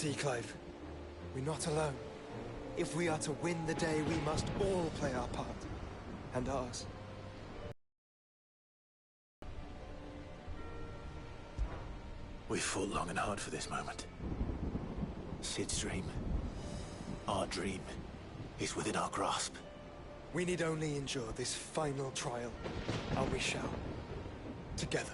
See, Clive, we're not alone. If we are to win the day, we must all play our part. And ours. We fought long and hard for this moment. Sid's dream, our dream, is within our grasp. We need only endure this final trial, and we shall. Together.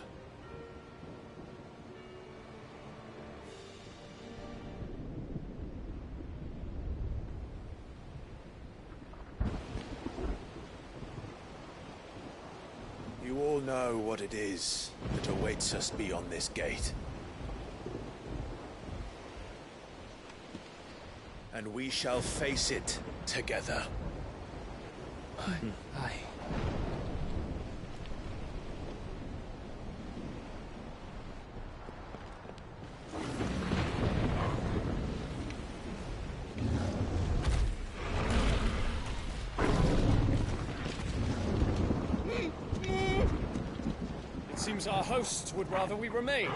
You all know what it is that awaits us beyond this gate. And we shall face it together. Aye. It seems our hosts would rather we remain.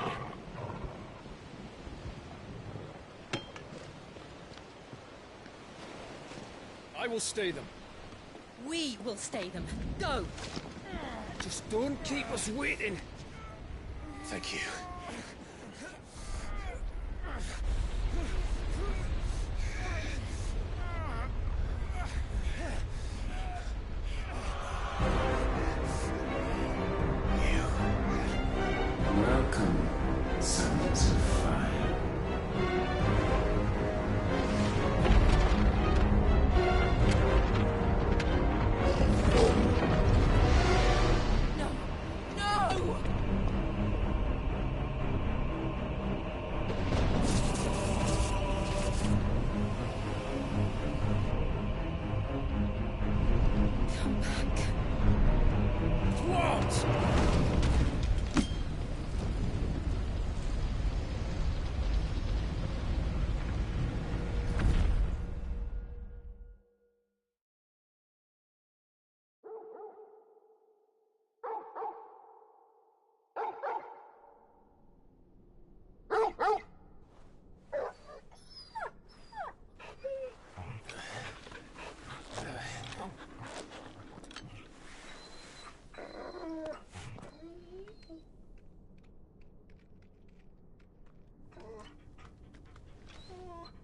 I will stay them. We will stay them. Go! Just don't keep us waiting. Thank you. Welcome, sons of fire. No! No! Come back. What?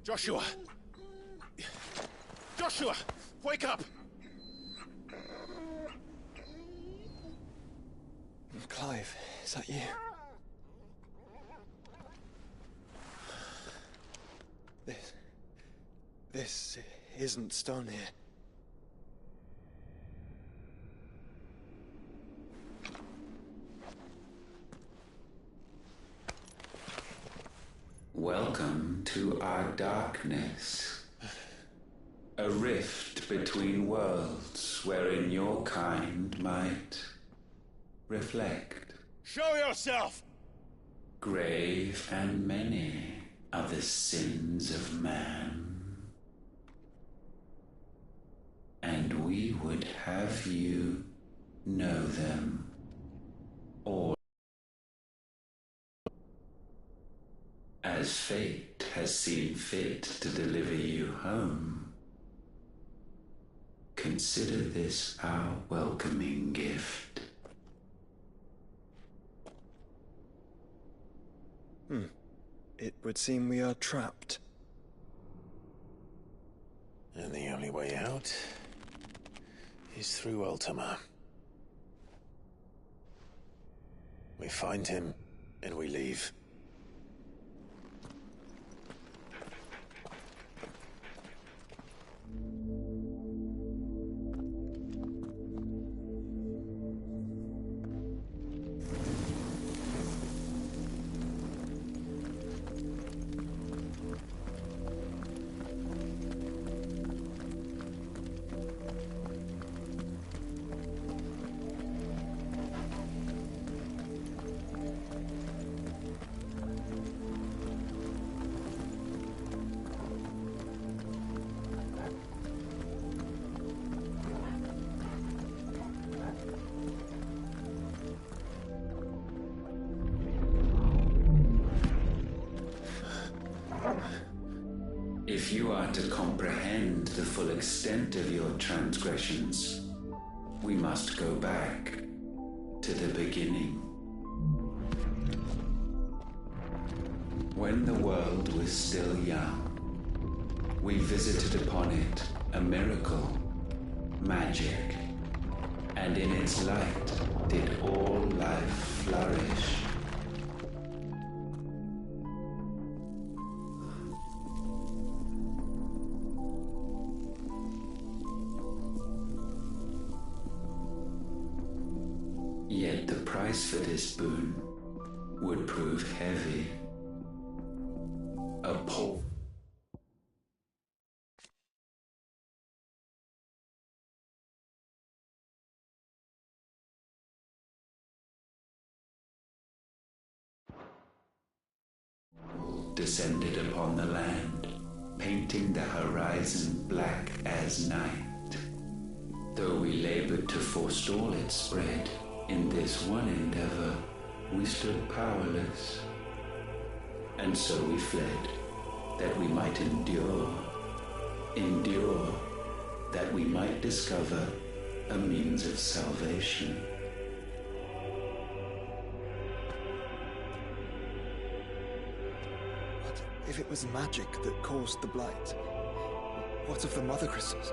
Joshua! Joshua! Wake up! Clive, is that you? This isn't stone here. Welcome to our darkness. A rift between worlds wherein your kind might reflect. Show yourself! Grave and many are the sins of man. And we would have you know them all. As fate has seen fit to deliver you home, consider this our welcoming gift. It would seem we are trapped. And the only way out is through Ultima. We find him, and we leave. But to comprehend the full extent of your transgressions, we must go back to the beginning. When the world was still young, we visited upon it a miracle, magic, and in its light did all life flourish. Yet the price for this boon would prove heavy. A pole. Descended upon the land, painting the horizon black as night. Though we labored to forestall its spread, in this one endeavor we stood powerless. And so we fled, that we might endure, that we might discover a means of salvation. But if it was magic that caused the blight, what of the mother crystals?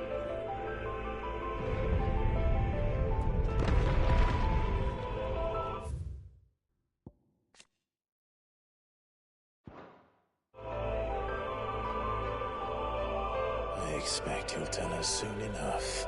I expect he'll tell us soon enough.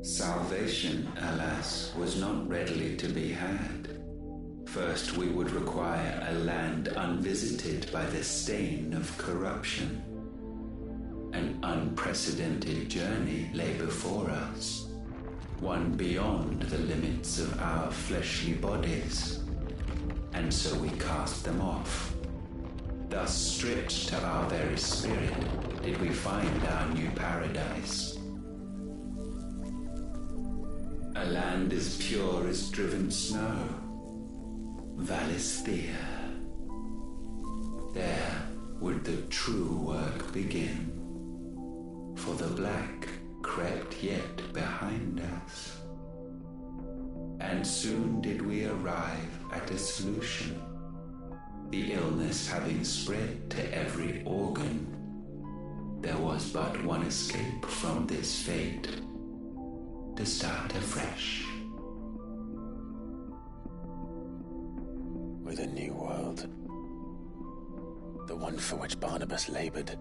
Salvation, alas, was not readily to be had. First, we would require a land unvisited by the stain of corruption. An unprecedented journey lay before us, one beyond the limits of our fleshly bodies. And so we cast them off. Thus, stripped to our very spirit, did we find our new paradise. A land as pure as driven snow, Valisthea. There would the true work begin, for the black crept yet behind us. And soon did we arrive at a solution, the illness having spread to every organ. There was but one escape from this fate, to start afresh. With a new world. The one for which Barnabas labored.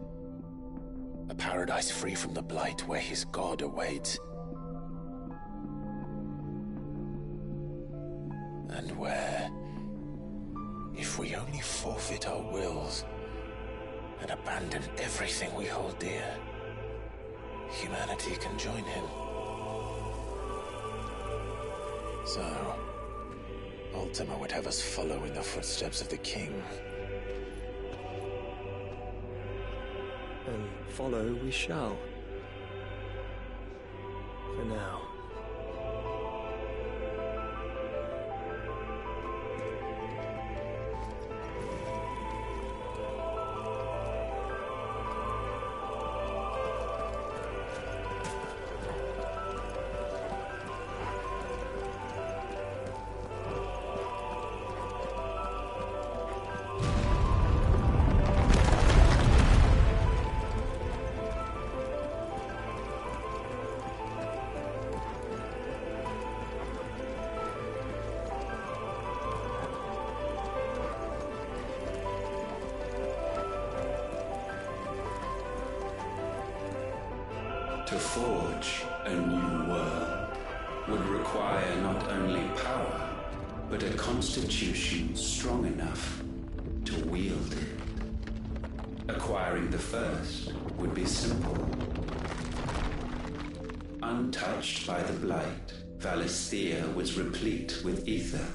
A paradise free from the blight where his God awaits. And where, if we only forfeit our wills and abandon everything we hold dear, humanity can join him. So, Ultima would have us follow in the footsteps of the king. And follow we shall. For now. To forge a new world would require not only power, but a constitution strong enough to wield it. Acquiring the first would be simple. Untouched by the Blight, Valisthea was replete with ether,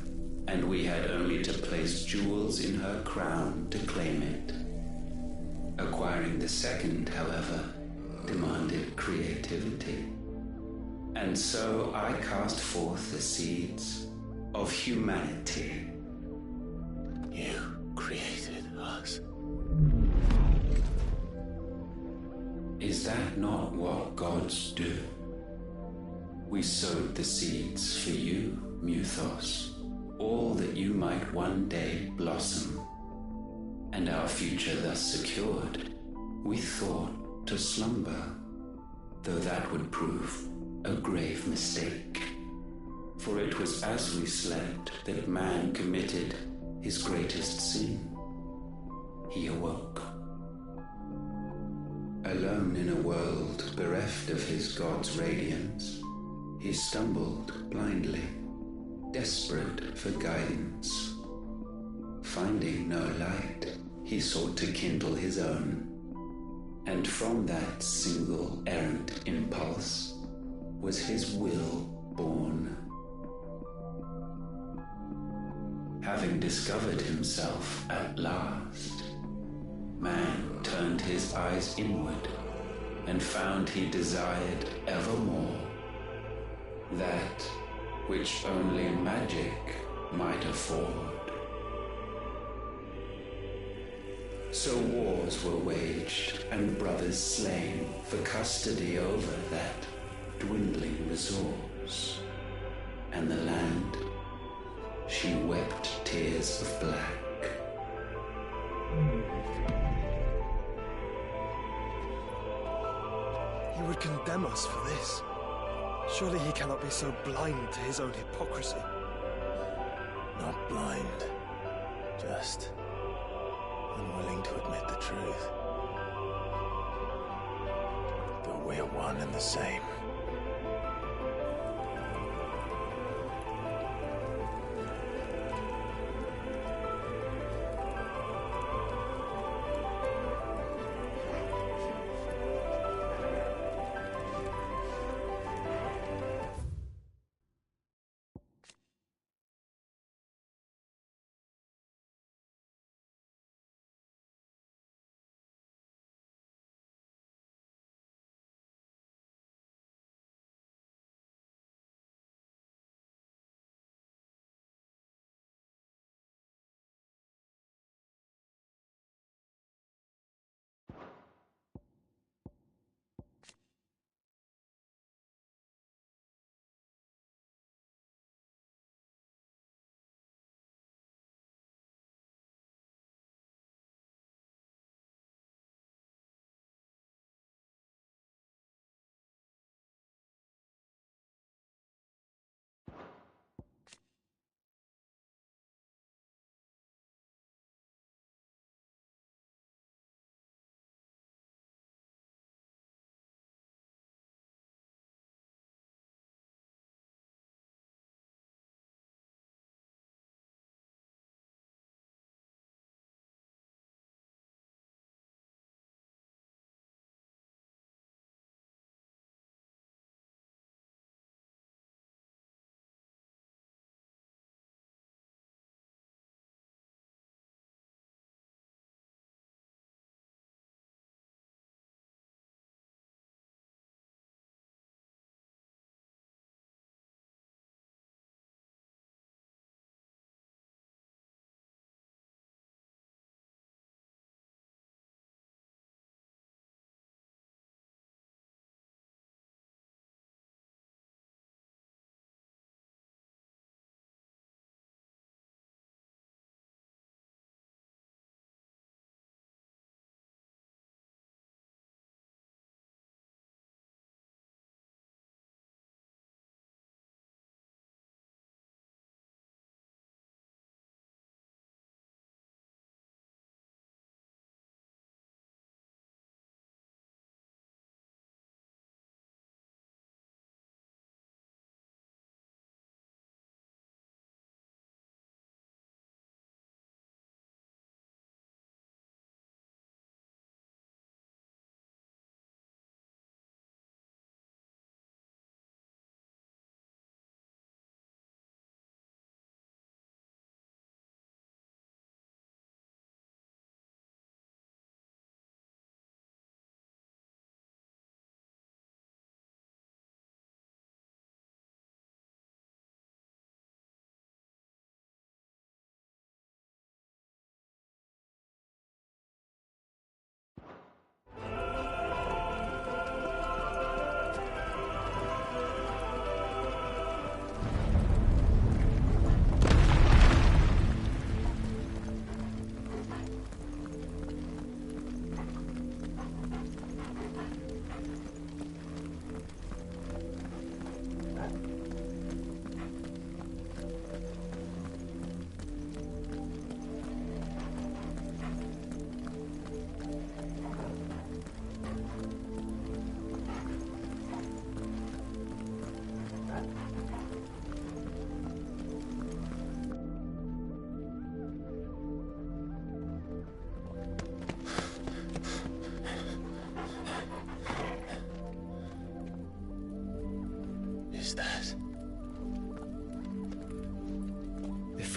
and we had only to place jewels in her crown to claim it. Acquiring the second, however, demanded creativity. And so I cast forth the seeds of humanity. You created us. Is that not what gods do? We sowed the seeds for you, Muthos, all that you might one day blossom. And our future thus secured, we thought to slumber, though that would prove a grave mistake. For it was as we slept that man committed his greatest sin. He awoke. Alone in a world bereft of his god's radiance, he stumbled blindly, desperate for guidance. Finding no light, he sought to kindle his own. And from that single errant impulse was his will born. Having discovered himself at last, man turned his eyes inward and found he desired evermore that which only magic might afford. So wars were waged and brothers slain for custody over that dwindling resource, and the land, she wept tears of black. He would condemn us for this. Surely he cannot be so blind to his own hypocrisy. Not blind, just unwilling to admit the truth. But we're one and the same.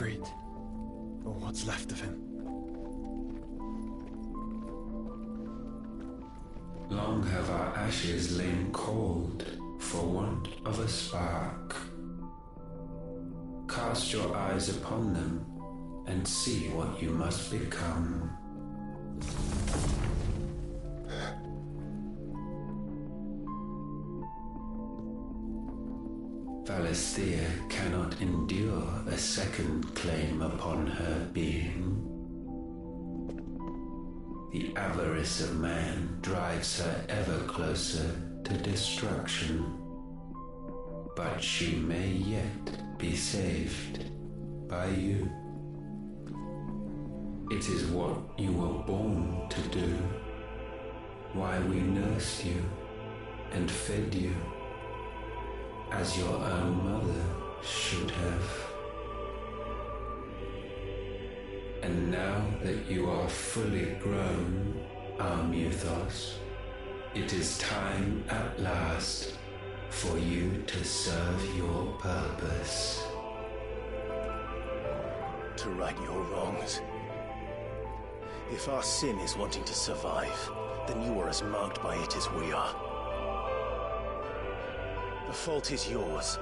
Siegfried, or what's left of him. Long have our ashes lain cold for want of a spark. Cast your eyes upon them and see what you must become. Valisthea cannot endure a second claim upon her being. The avarice of man drives her ever closer to destruction, but she may yet be saved by you. It is what you were born to do, why we nursed you and fed you, as your own mother should have. And now that you are fully grown, our Muthos, it is time at last for you to serve your purpose. To right your wrongs. If our sin is wanting to survive, then you are as marked by it as we are. The fault is yours.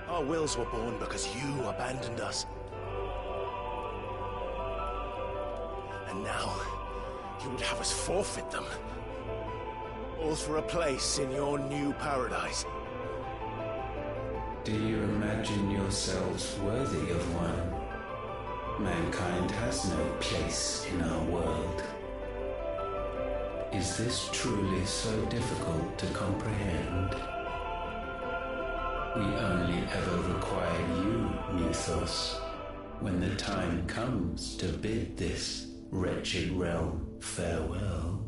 Our wills were born because you abandoned us. And now, you would have us forfeit them. All for a place in your new paradise. Do you imagine yourselves worthy of one? Mankind has no place in our world. Is this truly so difficult to comprehend? We only ever require you, Muthos, when the time comes to bid this wretched realm farewell.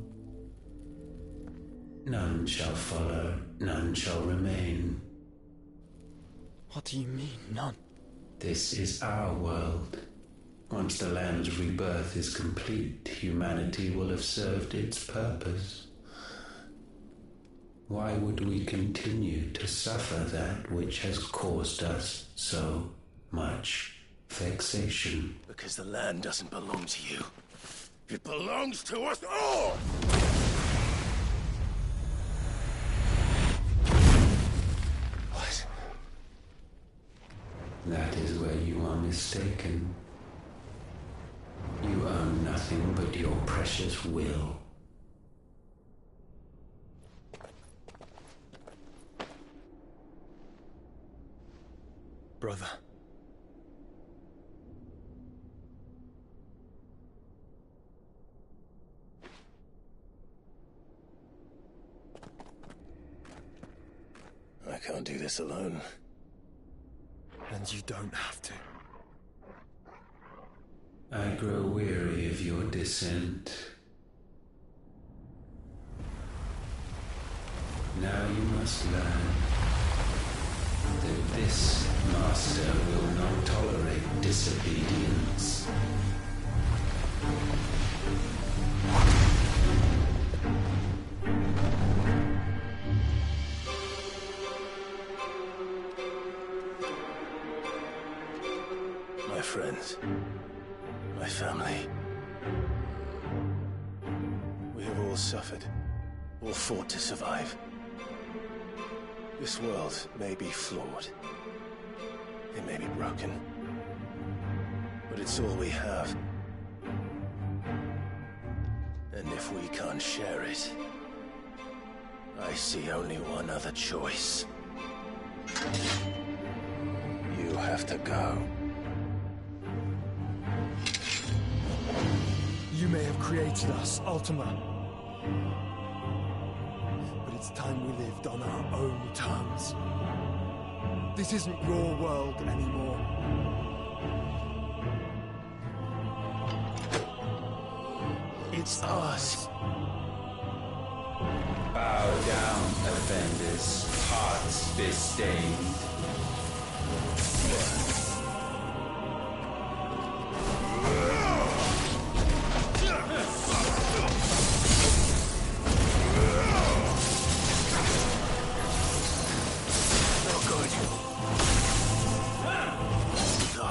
None shall follow, none shall remain. What do you mean, none? This is our world. Once the land's rebirth is complete, humanity will have served its purpose. Why would we continue to suffer that which has caused us so much vexation? Because the land doesn't belong to you. It belongs to us all! What? That is where you are mistaken. You own nothing but your precious will. Brother. I can't do this alone. And you don't have to. I grow weary of your dissent. Now you must learn that this master will not tolerate disobedience. My friends, my family. We have all suffered, all fought to survive. This world may be flawed. It may be broken. But it's all we have. And if we can't share it, I see only one other choice. You have to go. You may have created us, Ultima. But it's time we lived on our own terms. This isn't your world anymore. It's ours. Bow down, offenders, hearts disdained. No good. No.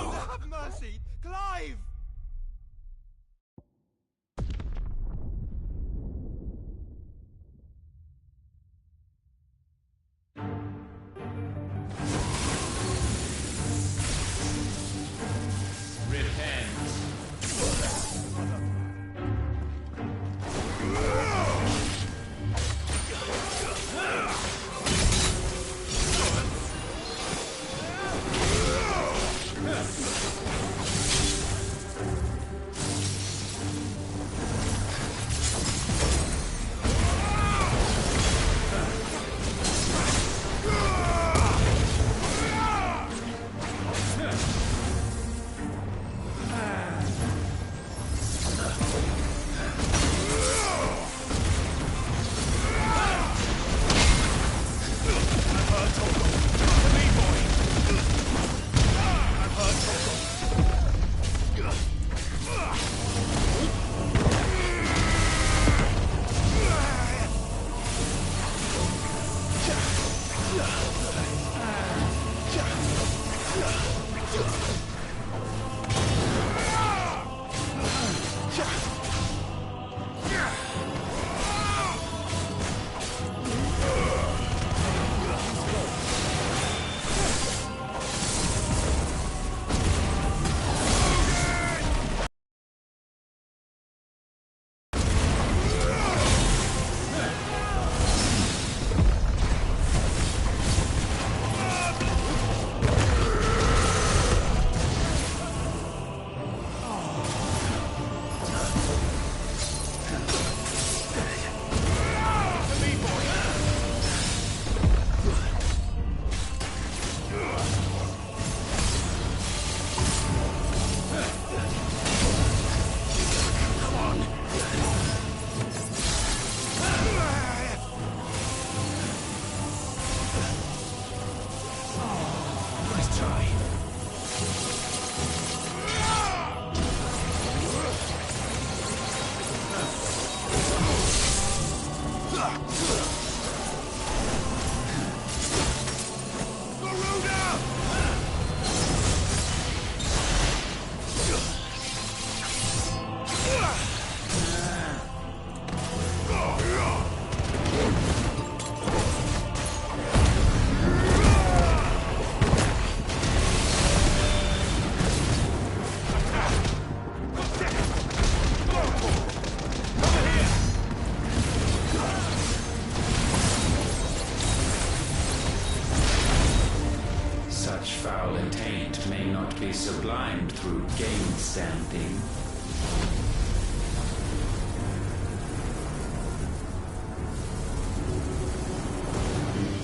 Such foul intent may not be sublimed through gainstanding.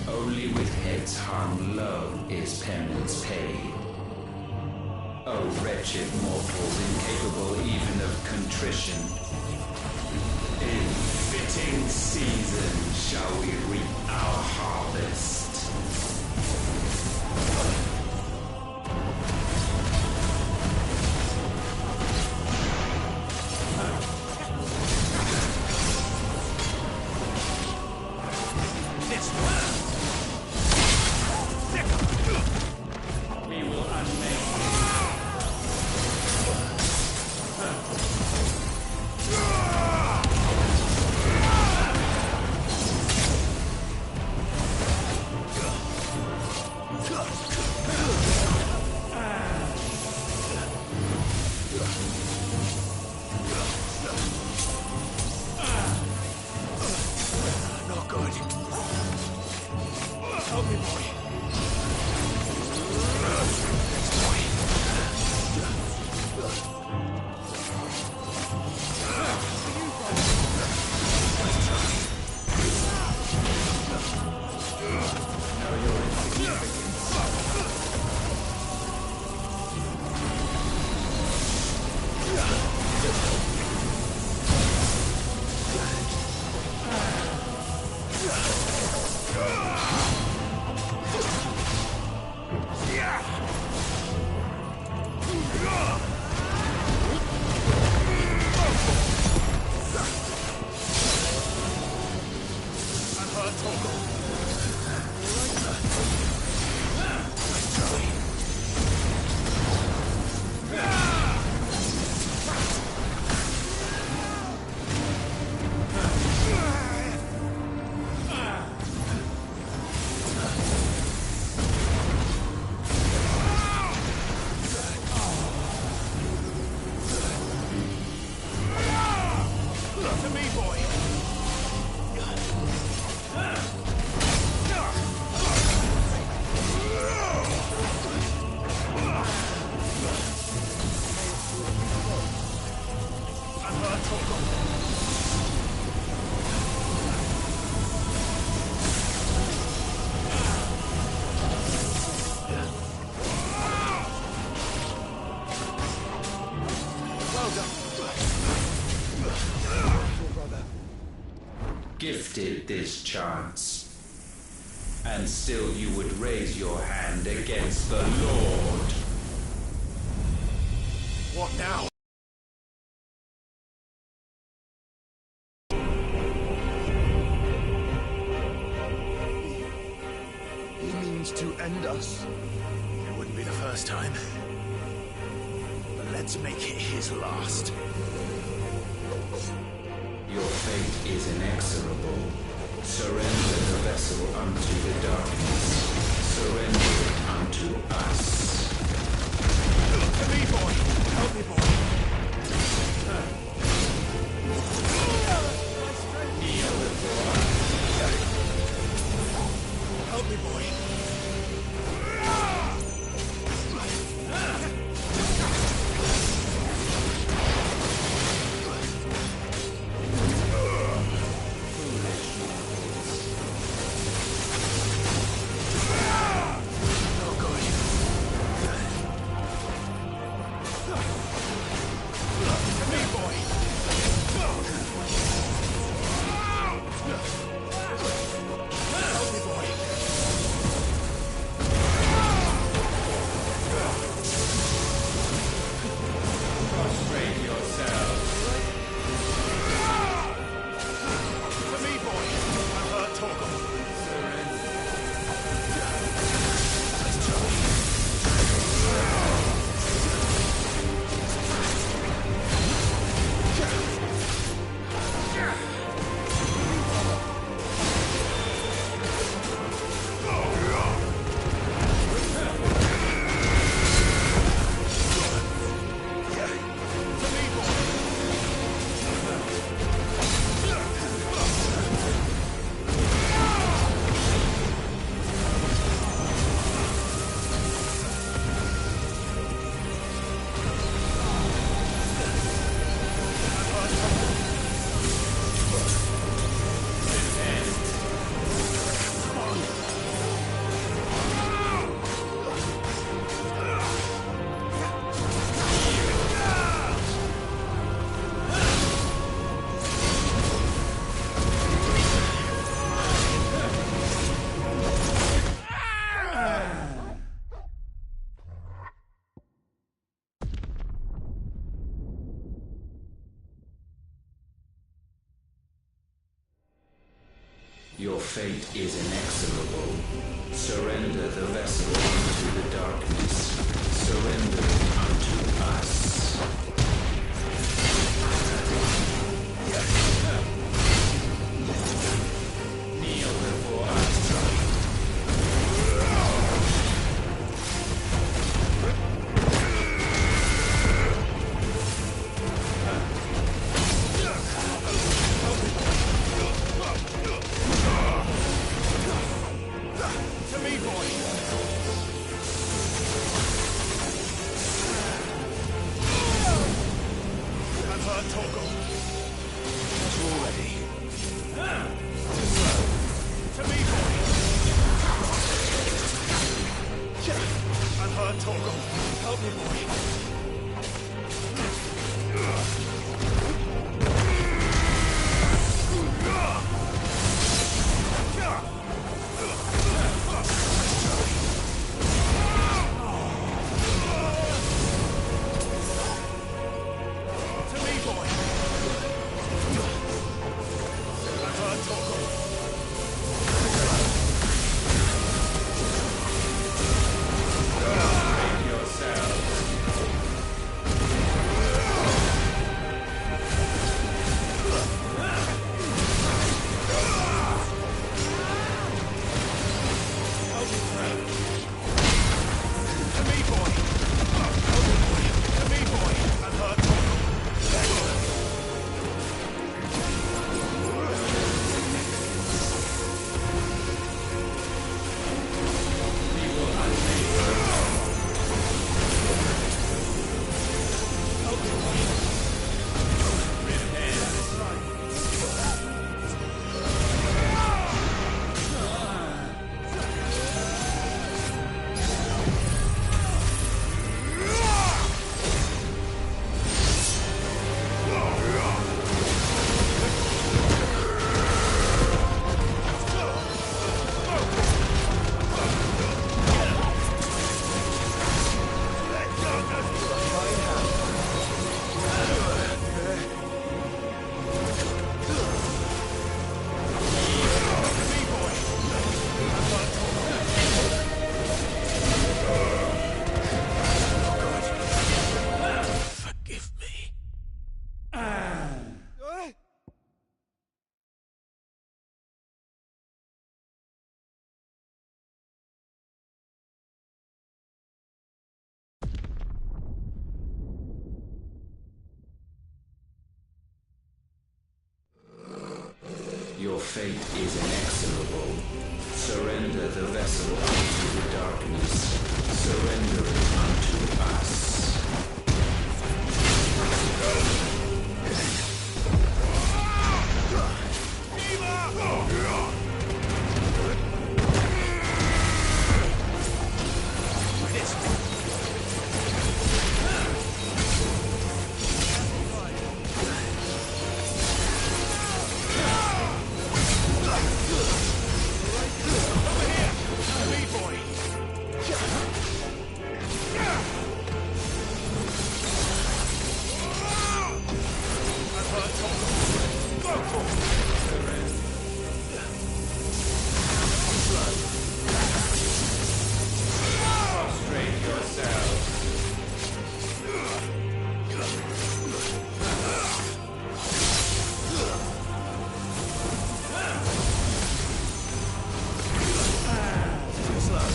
Only with heads hung low is penance paid. O wretched mortals incapable even of contrition, in fitting season shall we reap our harvest. We will unmake. Not good. Help me, boy. Gifted this chance, and still you would raise your hand against the Lord. What now? He means to end us. It wouldn't be the first time. But let's make it his last. Your fate is inexorable. Surrender the vessel unto the darkness. Surrender it unto us. To me, boy! Help me, boy! Help me, boy! Your fate is inexorable. Surrender the vessel unto the darkness. Surrender it unto us. Kneel before us. To me, boy! I've heard Torgal. Not already. Too slow. To me, boy! I've heard Torgal. Help me, boy. To me, boy! I've heard Torgal. To me, boy! To me, boy! I've heard Torgal. Forgive me. Your fate is inexorable. Surrender the vessel unto the darkness. Surrender it unto us. To me, boy! I've heard Torgal. Go for it! Prostrate yourselves. Too slow.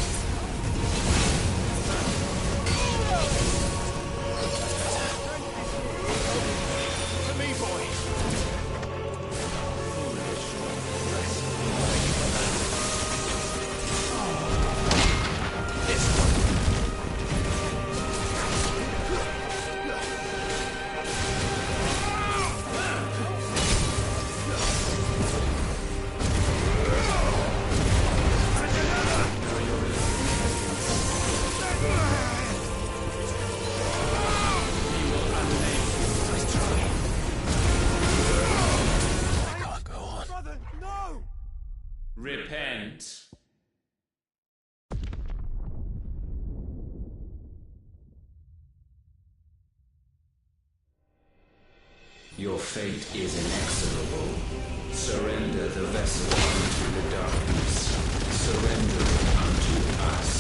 To me, boy! I can't go on. Brother, no! Repent. Your fate is inexorable. Surrender the vessel unto the darkness, surrendering unto us.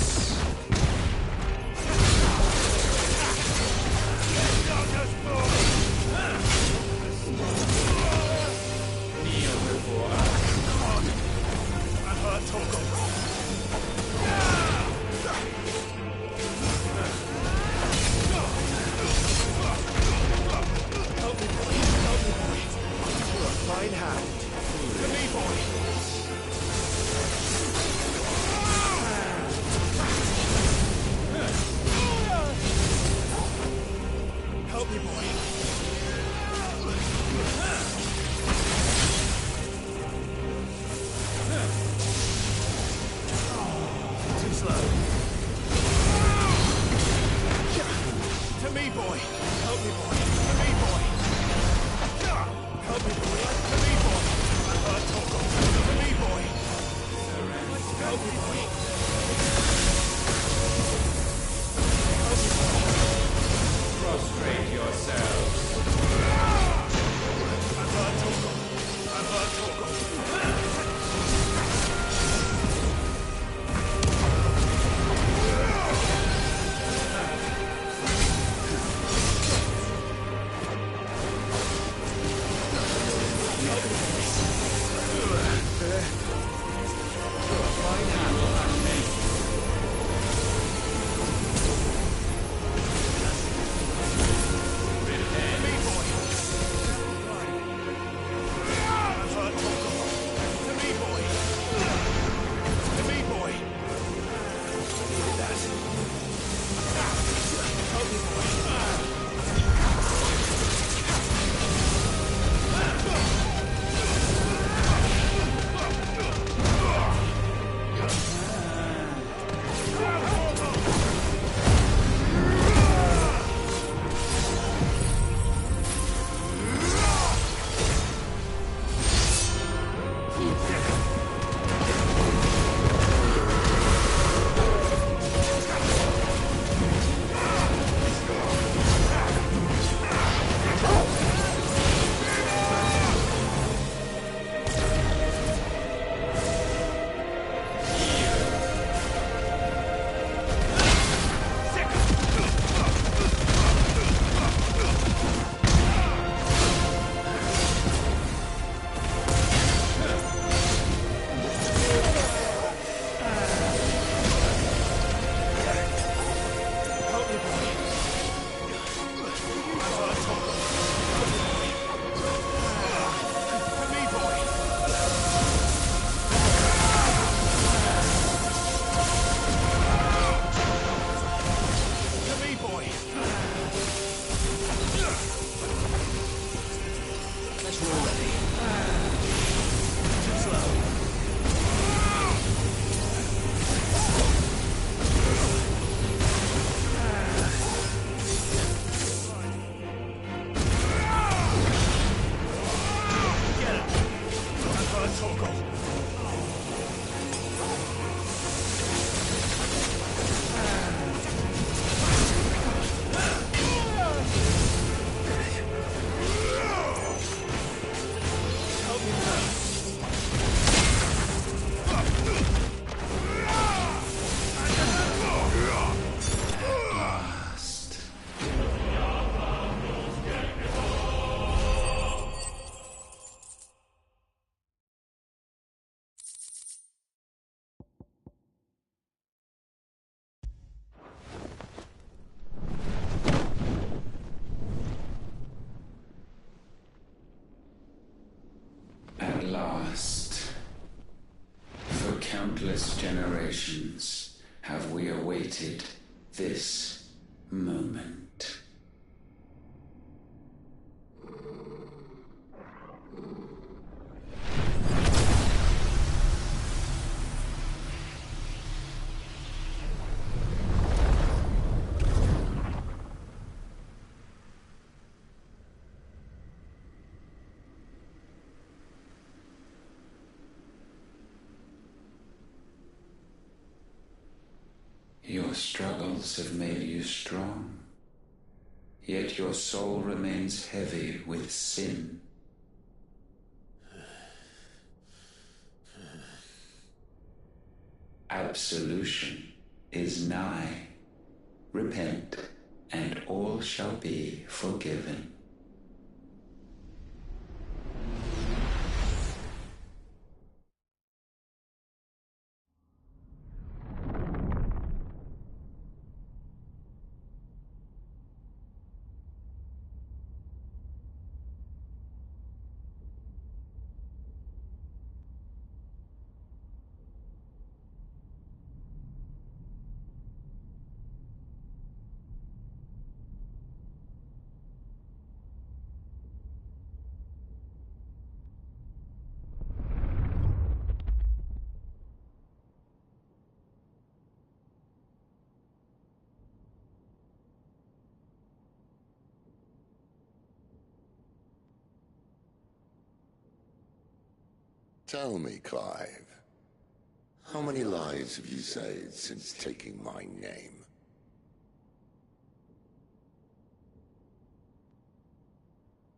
Kneel before us. I've heard Torgal. Help me, boy. Help me, boy. You're a fine hand. To me, boy. Help me, boy. Too slow. To me, boy. Help me, boy. To me, boy. Help me, boy. To me, boy. I've heard Torgal. To me, boy. Help me, boy. Help me, boy. Prostrate yourselves. I've heard Torgal. I've heard Torgal. countless generations have we awaited this moment. Your struggles have made you strong, yet your soul remains heavy with sin. Absolution is nigh. Repent, and all shall be forgiven. Tell me, Clive, how many lives have you saved since taking my name?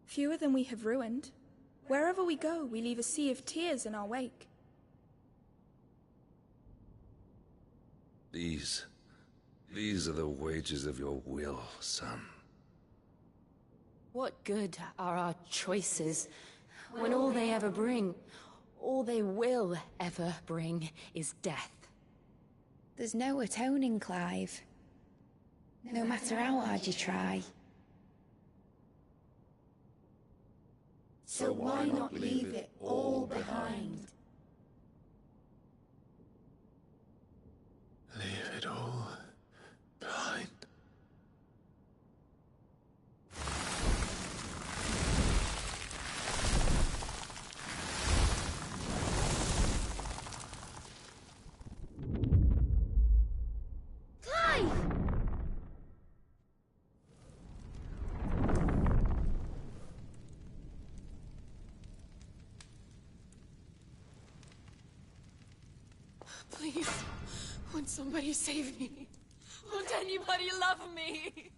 Fewer than we have ruined. Wherever we go, we leave a sea of tears in our wake. These are the wages of your will, son. What good are our choices when all they ever bring, all they will ever bring, is death? There's no atoning, Clive. No matter how hard you try. So why not leave it all behind? Leave it all behind. Please, won't somebody save me? Won't anybody love me?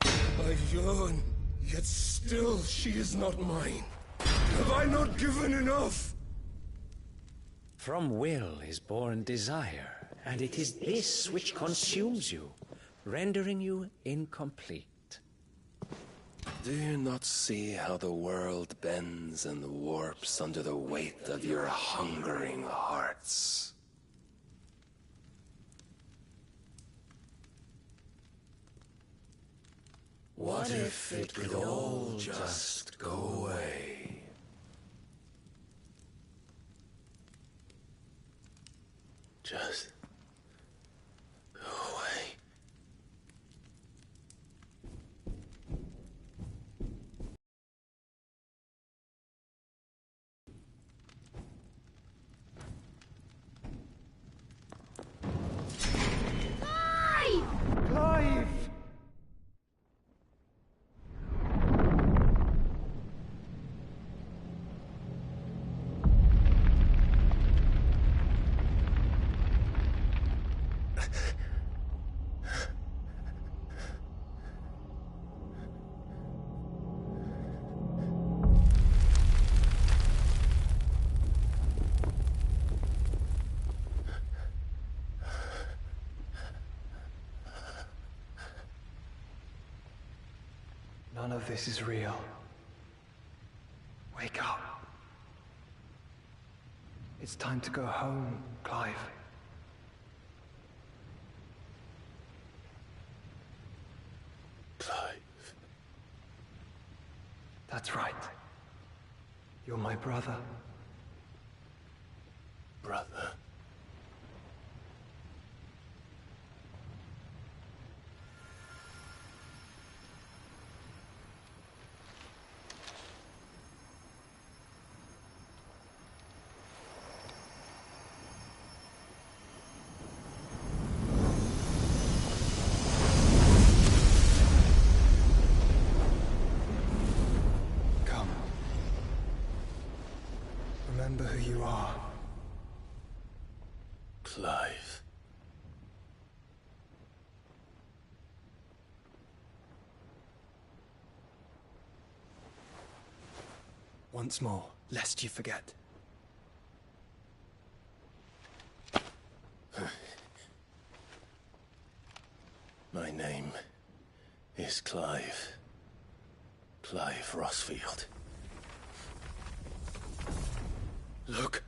I yearn, yet still she is not mine. Have I not given enough? From will is born desire, and it is this which consumes you, rendering you incomplete. Do you not see how the world bends and warps under the weight of your hungering hearts? What if it could all just go away? Just go away. Clive! None of this is real. Wake up. It's time to go home, Clive. Clive. That's right. You're my brother. Brother. Come. Remember who you are. Clive. Once more, lest you forget. My name is Clive. Clive Rossfield. Look,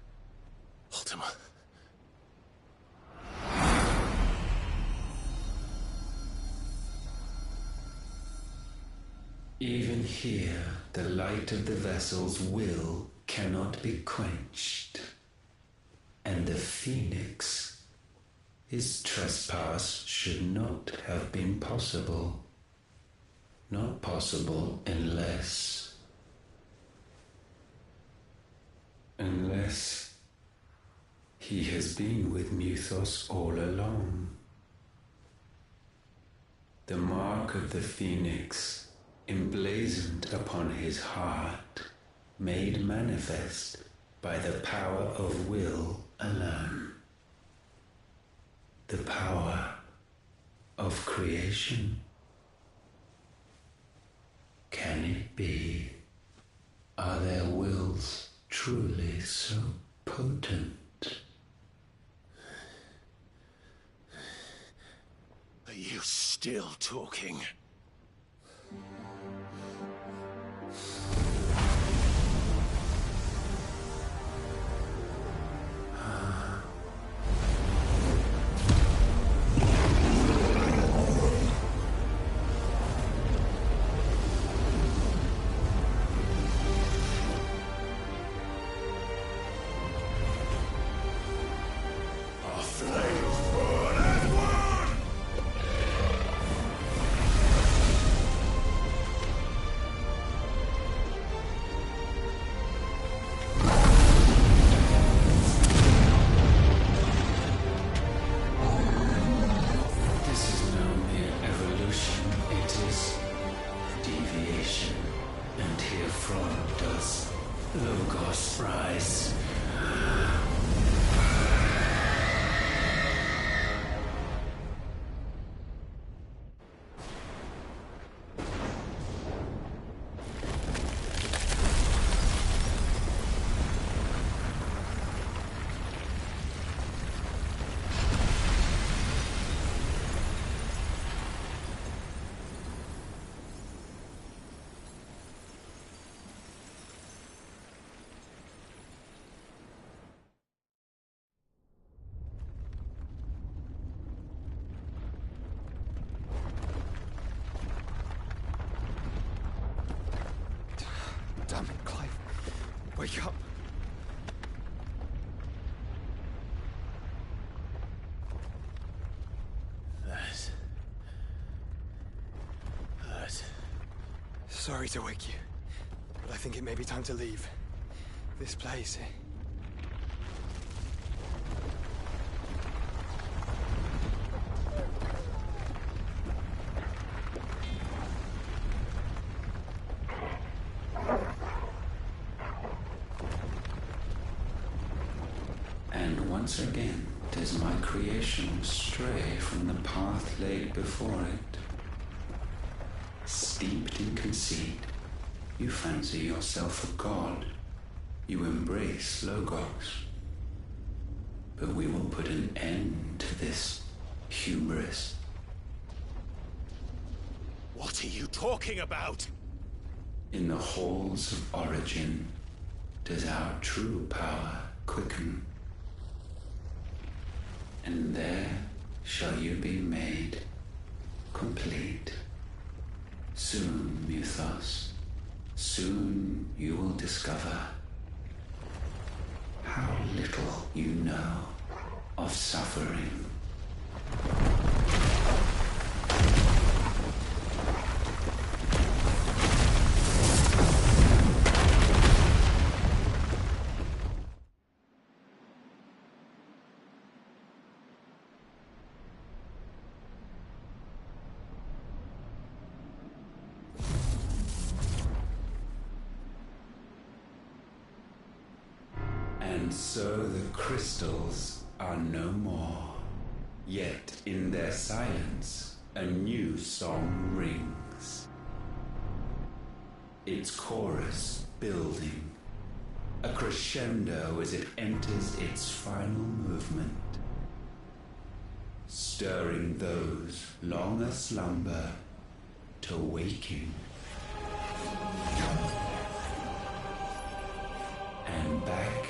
Ultima. Even here, the light of the vessel's will cannot be quenched. And the Phoenix, his trespass should not have been possible. Not possible unless he has been with Mythos all along. The mark of the Phoenix, emblazoned upon his heart, made manifest by the power of will alone. The power of creation. Can it be? Are their wills truly so potent? Are you still talking? Damn it, Clive. Wake up. That. Sorry to wake you, but I think it may be time to leave. This place. Once again does my creation stray from the path laid before it. Steeped in conceit, you fancy yourself a god. You embrace Logos. But we will put an end to this hubris. What are you talking about? In the halls of origin does our true power quicken. And there shall you be made complete. Soon, Mythos, soon you will discover how little you know of suffering. And so the crystals are no more. Yet in their silence, a new song rings. Its chorus building, a crescendo as it enters its final movement. stirring those long aslumber to waking. And back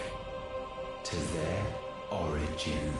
to their origin.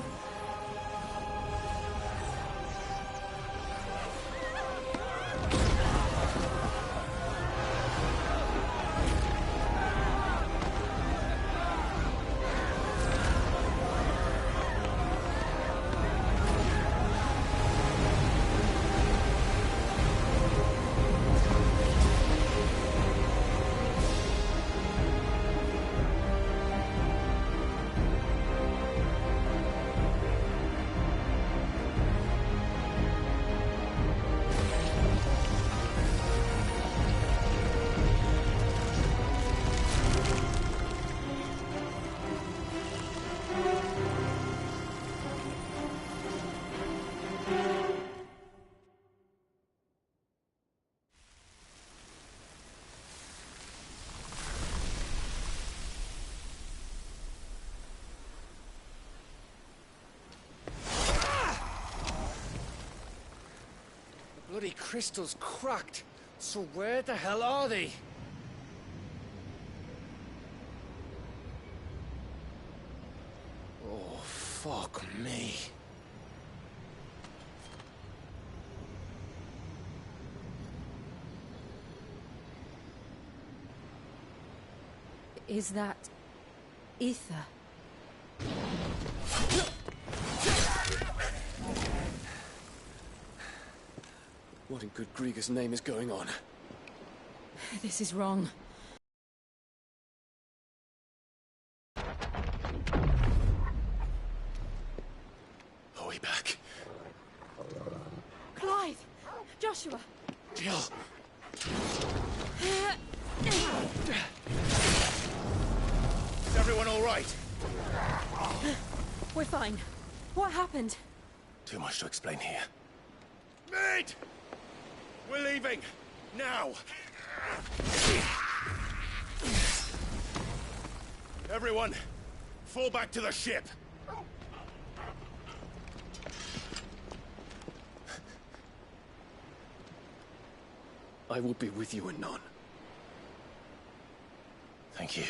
Bloody crystal's cracked. So where the hell are they? Oh, fuck me. Is that ether? What in good Grieger's name is going on? This is wrong. Are we back? Clive! Joshua! Jill! Is everyone all right? We're fine. What happened? Too much to explain here. Mate! We're leaving! Now! Everyone, fall back to the ship! I will be with you anon. Thank you.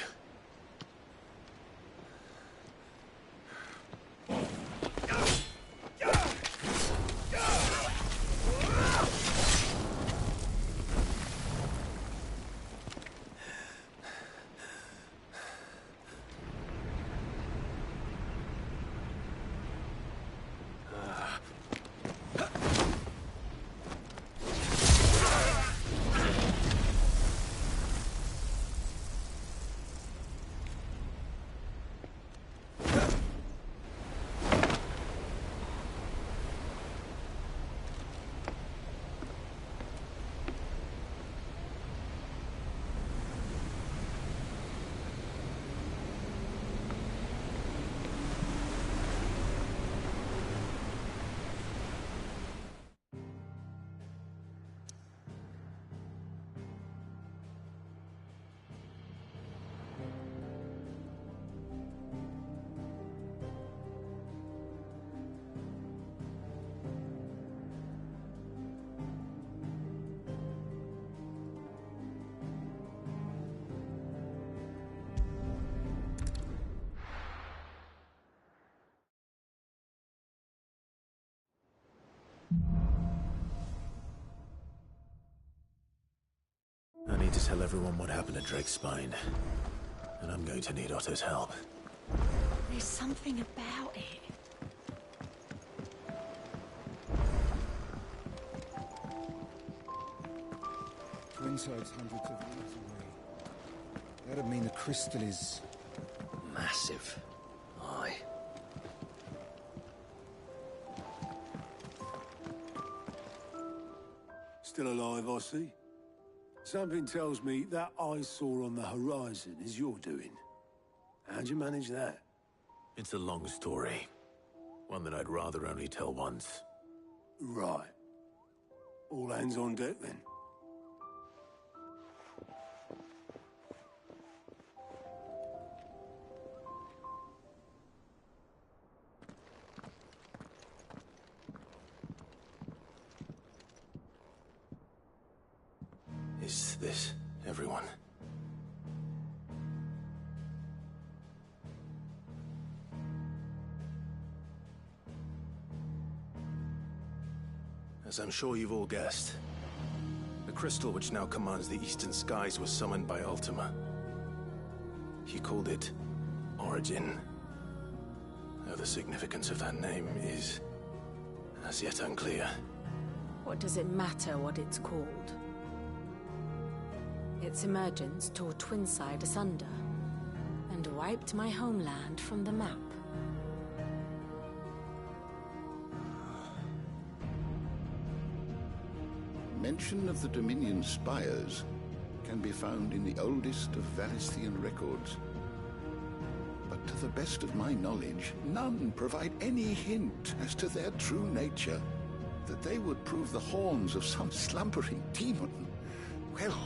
I need to tell everyone what happened at Drake's Spine. And I'm going to need Otto's help. There's something about it. Twinside's hundreds of miles away. That'd mean the crystal is... massive. Aye. Still alive, I see. Something tells me that eyesore on the horizon is your doing. How'd you manage that? It's a long story. One that I'd rather only tell once. Right. All hands on deck, then. this, everyone. As I'm sure you've all guessed, the crystal which now commands the eastern skies was summoned by Ultima. He called it Origin. Though the significance of that name is as yet unclear. What does it matter what it's called? Its emergence tore Twinside asunder, and wiped my homeland from the map. Mention of the Dominion spires can be found in the oldest of Valisthian records. But to the best of my knowledge, none provide any hint as to their true nature. That they would prove the horns of some slumbering demon. Well,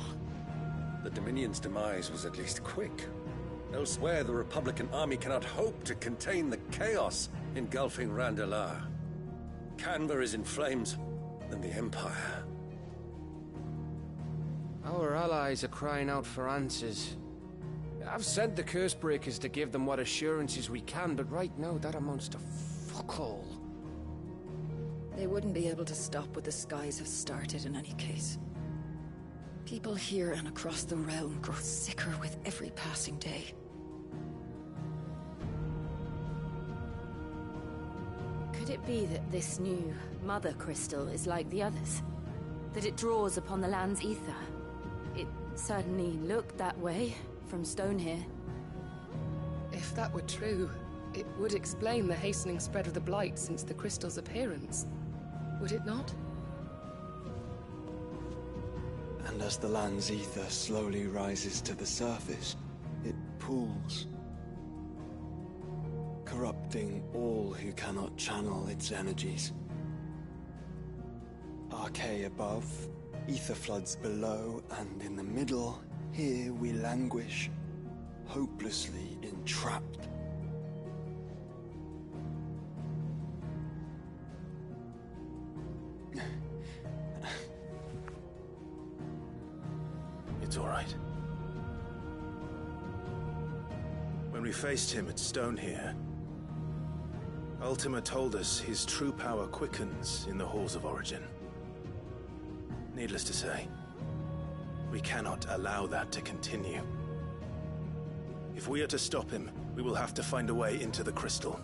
the Dominion's demise was at least quick. Elsewhere, the Republican army cannot hope to contain the chaos engulfing Randalar. Canva is in flames, and the Empire. Our allies are crying out for answers. I've sent the Cursebreakers to give them what assurances we can, but right now that amounts to fuck all. They wouldn't be able to stop what the skies have started in any case. People here and across the realm grow sicker with every passing day. Could it be that this new Mother Crystal is like the others? That it draws upon the land's ether? It certainly looked that way from Stonehere. If that were true, it would explain the hastening spread of the Blight since the crystal's appearance. Would it not? And as the land's ether slowly rises to the surface, it pools, corrupting all who cannot channel its energies. Archay above, ether floods below, and in the middle, here we languish, hopelessly entrapped. It's all right. When we faced him at Stonehere, Ultima told us his true power quickens in the halls of Origin. Needless to say, we cannot allow that to continue. If we are to stop him, we will have to find a way into the crystal.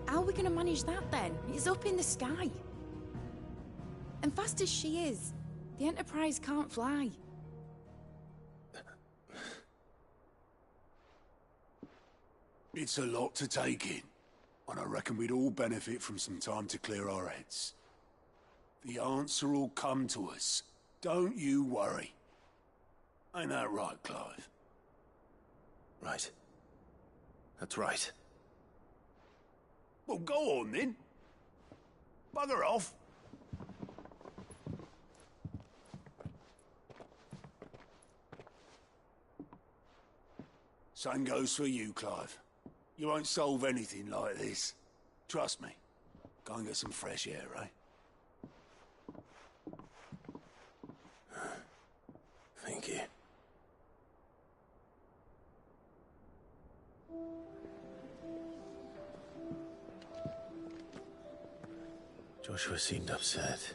How are we gonna manage that then? It's up in the sky. And fast as she is, the Enterprise can't fly. It's a lot to take in, and I reckon we'd all benefit from some time to clear our heads. The answer will come to us. Don't you worry. Ain't that right, Clive? Right. That's right. Well, go on then. Bugger off. Same goes for you, Clive. You won't solve anything like this. Trust me. Go and get some fresh air, eh? Thank you. Joshua seemed upset.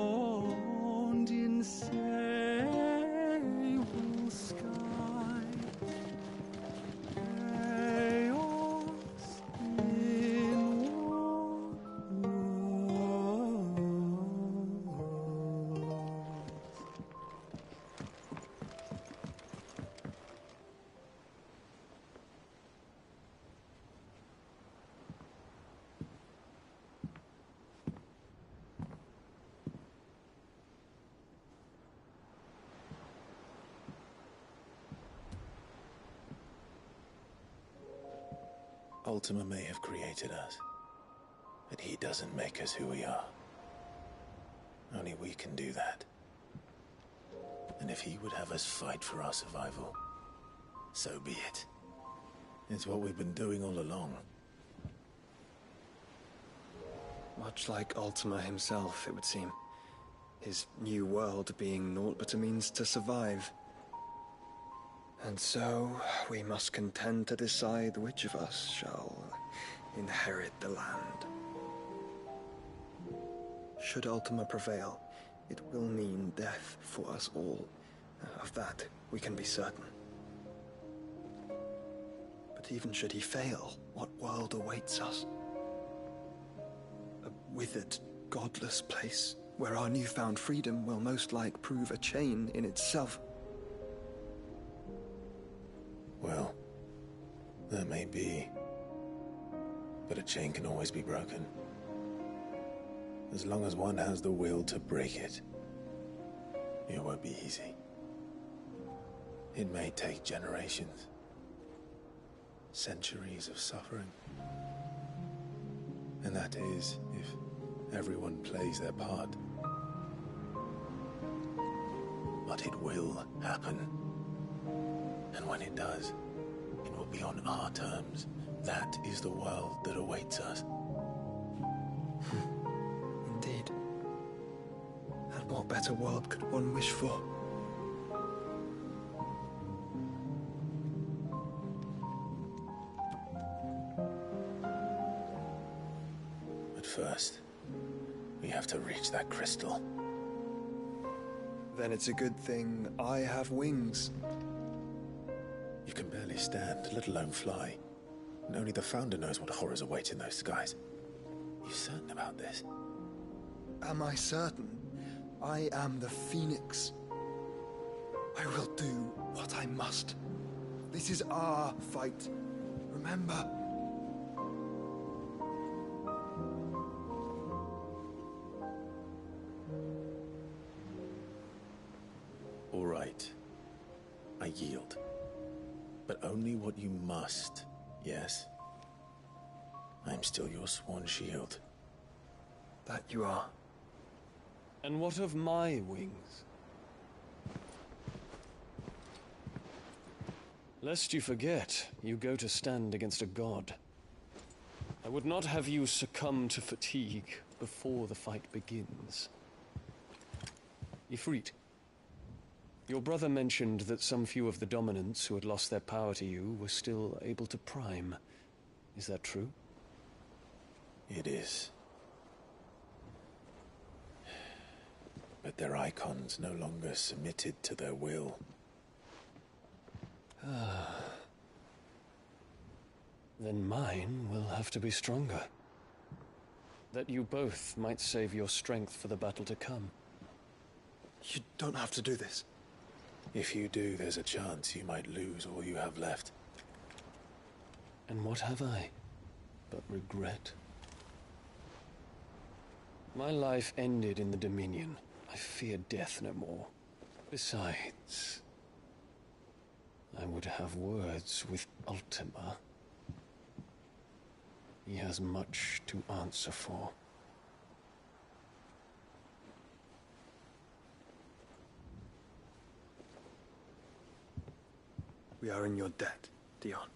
Enthroned in safety, Ultima may have created us, but he doesn't make us who we are. Only we can do that. And if he would have us fight for our survival, so be it. It's what we've been doing all along. Much like Ultima himself, it would seem. His new world being naught but a means to survive. And so, we must contend to decide which of us shall inherit the land. Should Ultima prevail, it will mean death for us all. Of that, we can be certain. But even should he fail, what world awaits us? A withered, godless place where our newfound freedom will most like prove a chain in itself. Well, that may be. But a chain can always be broken. As long as one has the will to break it, it won't be easy. It may take generations, centuries of suffering. And that is, if everyone plays their part. But it will happen. And when it does, it will be on our terms. That is the world that awaits us. Indeed. And what better world could one wish for? But first, we have to reach that crystal. Then it's a good thing I have wings. You can barely stand, let alone fly. And only the Founder knows what horrors await in those skies. You certain about this? Am I certain? I am the Phoenix. I will do what I must. This is our fight. Remember? All right. I yield. But only what you must, yes? I'm still your sworn shield. That you are. And what of my wings? Lest you forget, you go to stand against a god. I would not have you succumb to fatigue before the fight begins. Ifrit, your brother mentioned that some few of the dominants who had lost their power to you were still able to prime. Is that true? It is. But their icons no longer submitted to their will. Then mine will have to be stronger. That you both might save your strength for the battle to come. You don't have to do this. If you do, there's a chance you might lose all you have left. And what have I but regret? My life ended in the Dominion. I fear death no more. Besides, I would have words with Ultima. He has much to answer for. We are in your debt, Dion.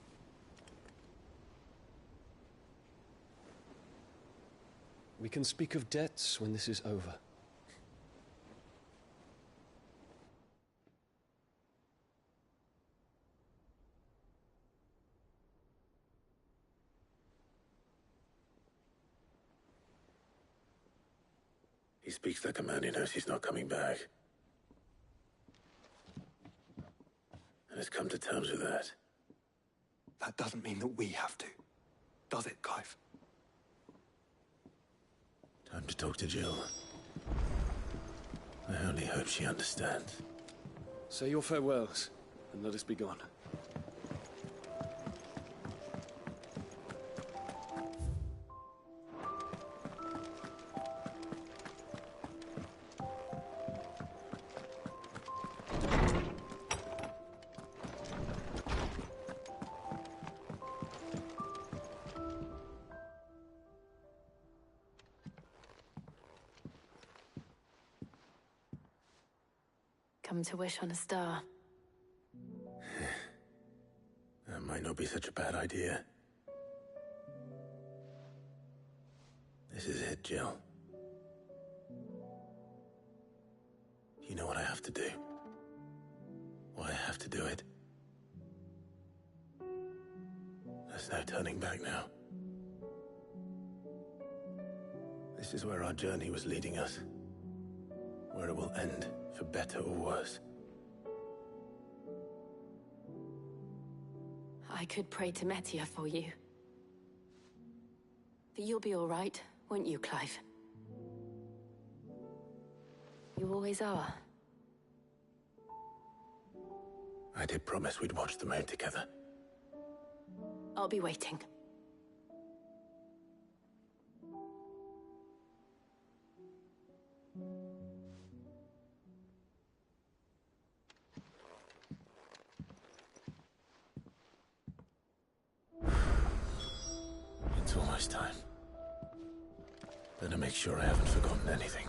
We can speak of debts when this is over. He speaks like a man who knows he's not coming back. And has come to terms with that. That doesn't mean that we have to, does it, Clive? Time to talk to Jill. I only hope she understands. Say your farewells, and let us be gone. come to wish on a star. That might not be such a bad idea. This is it, Jill. You know what I have to do. Why I have to do it. There's no turning back now. This is where our journey was leading us. Where it will end, for better or worse. I could pray to Metia for you. But you'll be all right, won't you, Clive? You always are. I did promise we'd watch the moon together. I'll be waiting. It's almost time. Better make sure I haven't forgotten anything.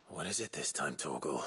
What is it this time, Torgal?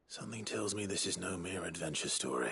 Something tells me this is no mere adventure story.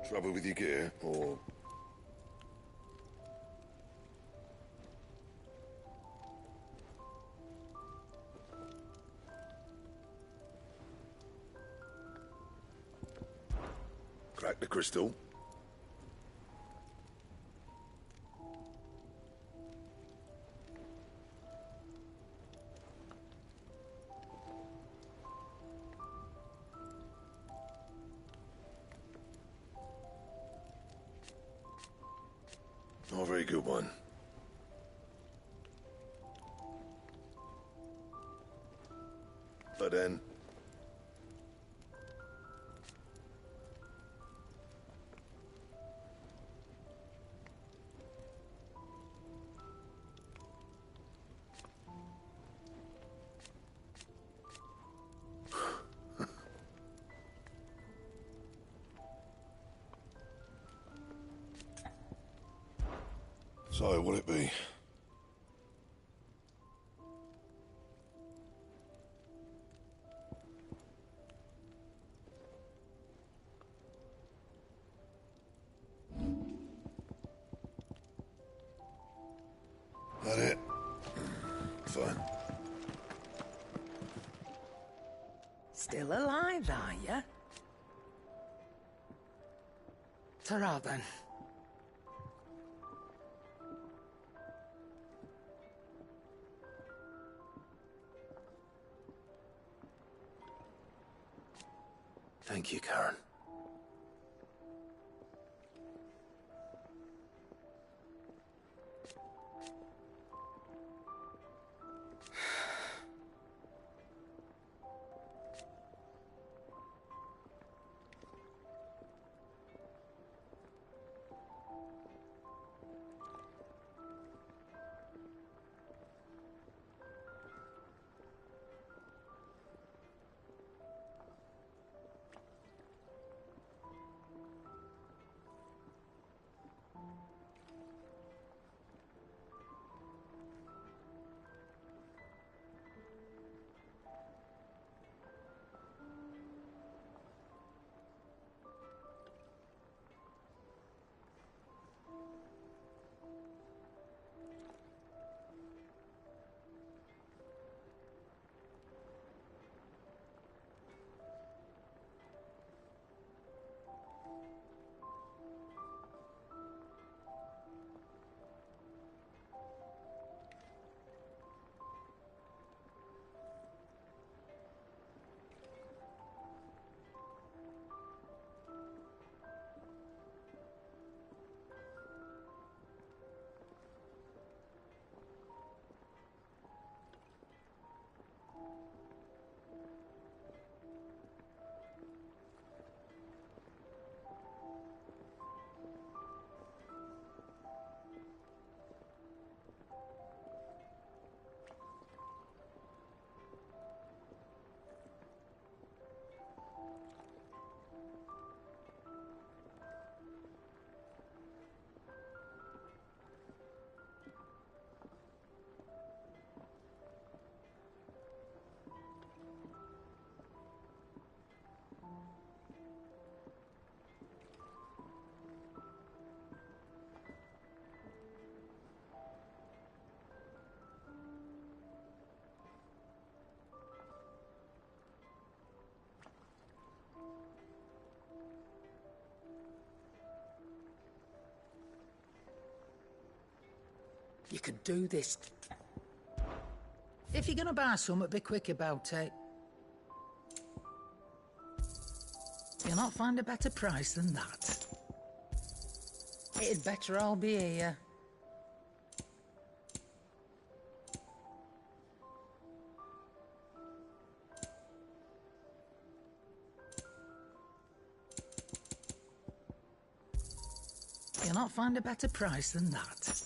Trouble with your gear, or... Crack the crystal. Not a very good one. But then... So, what'll it be? That it? Fine. Still alive, are you? Ta-ra, then. Thank you, Karen. could do this. If you're gonna buy something, be quick about it. You'll not find a better price than that. It'd better all be here. You'll not find a better price than that.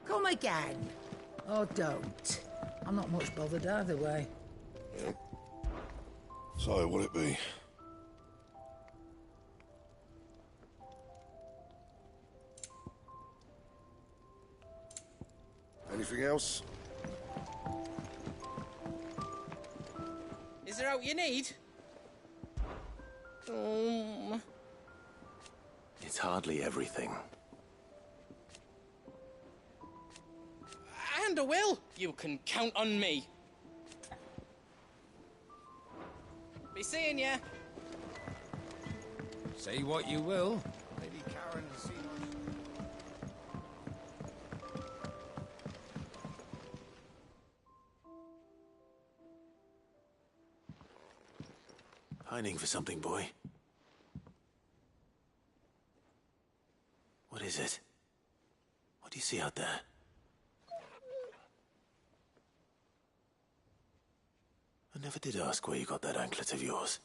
Come again. Or don't. I'm not much bothered either way. So, will it be? Anything else? Is there out you need? It's hardly everything. And I will. You can count on me. Be seeing ya. Say what you will. Lady Karen has seen Pining for something, boy. What is it? What do you see out there? I never did ask where you got that anklet of yours.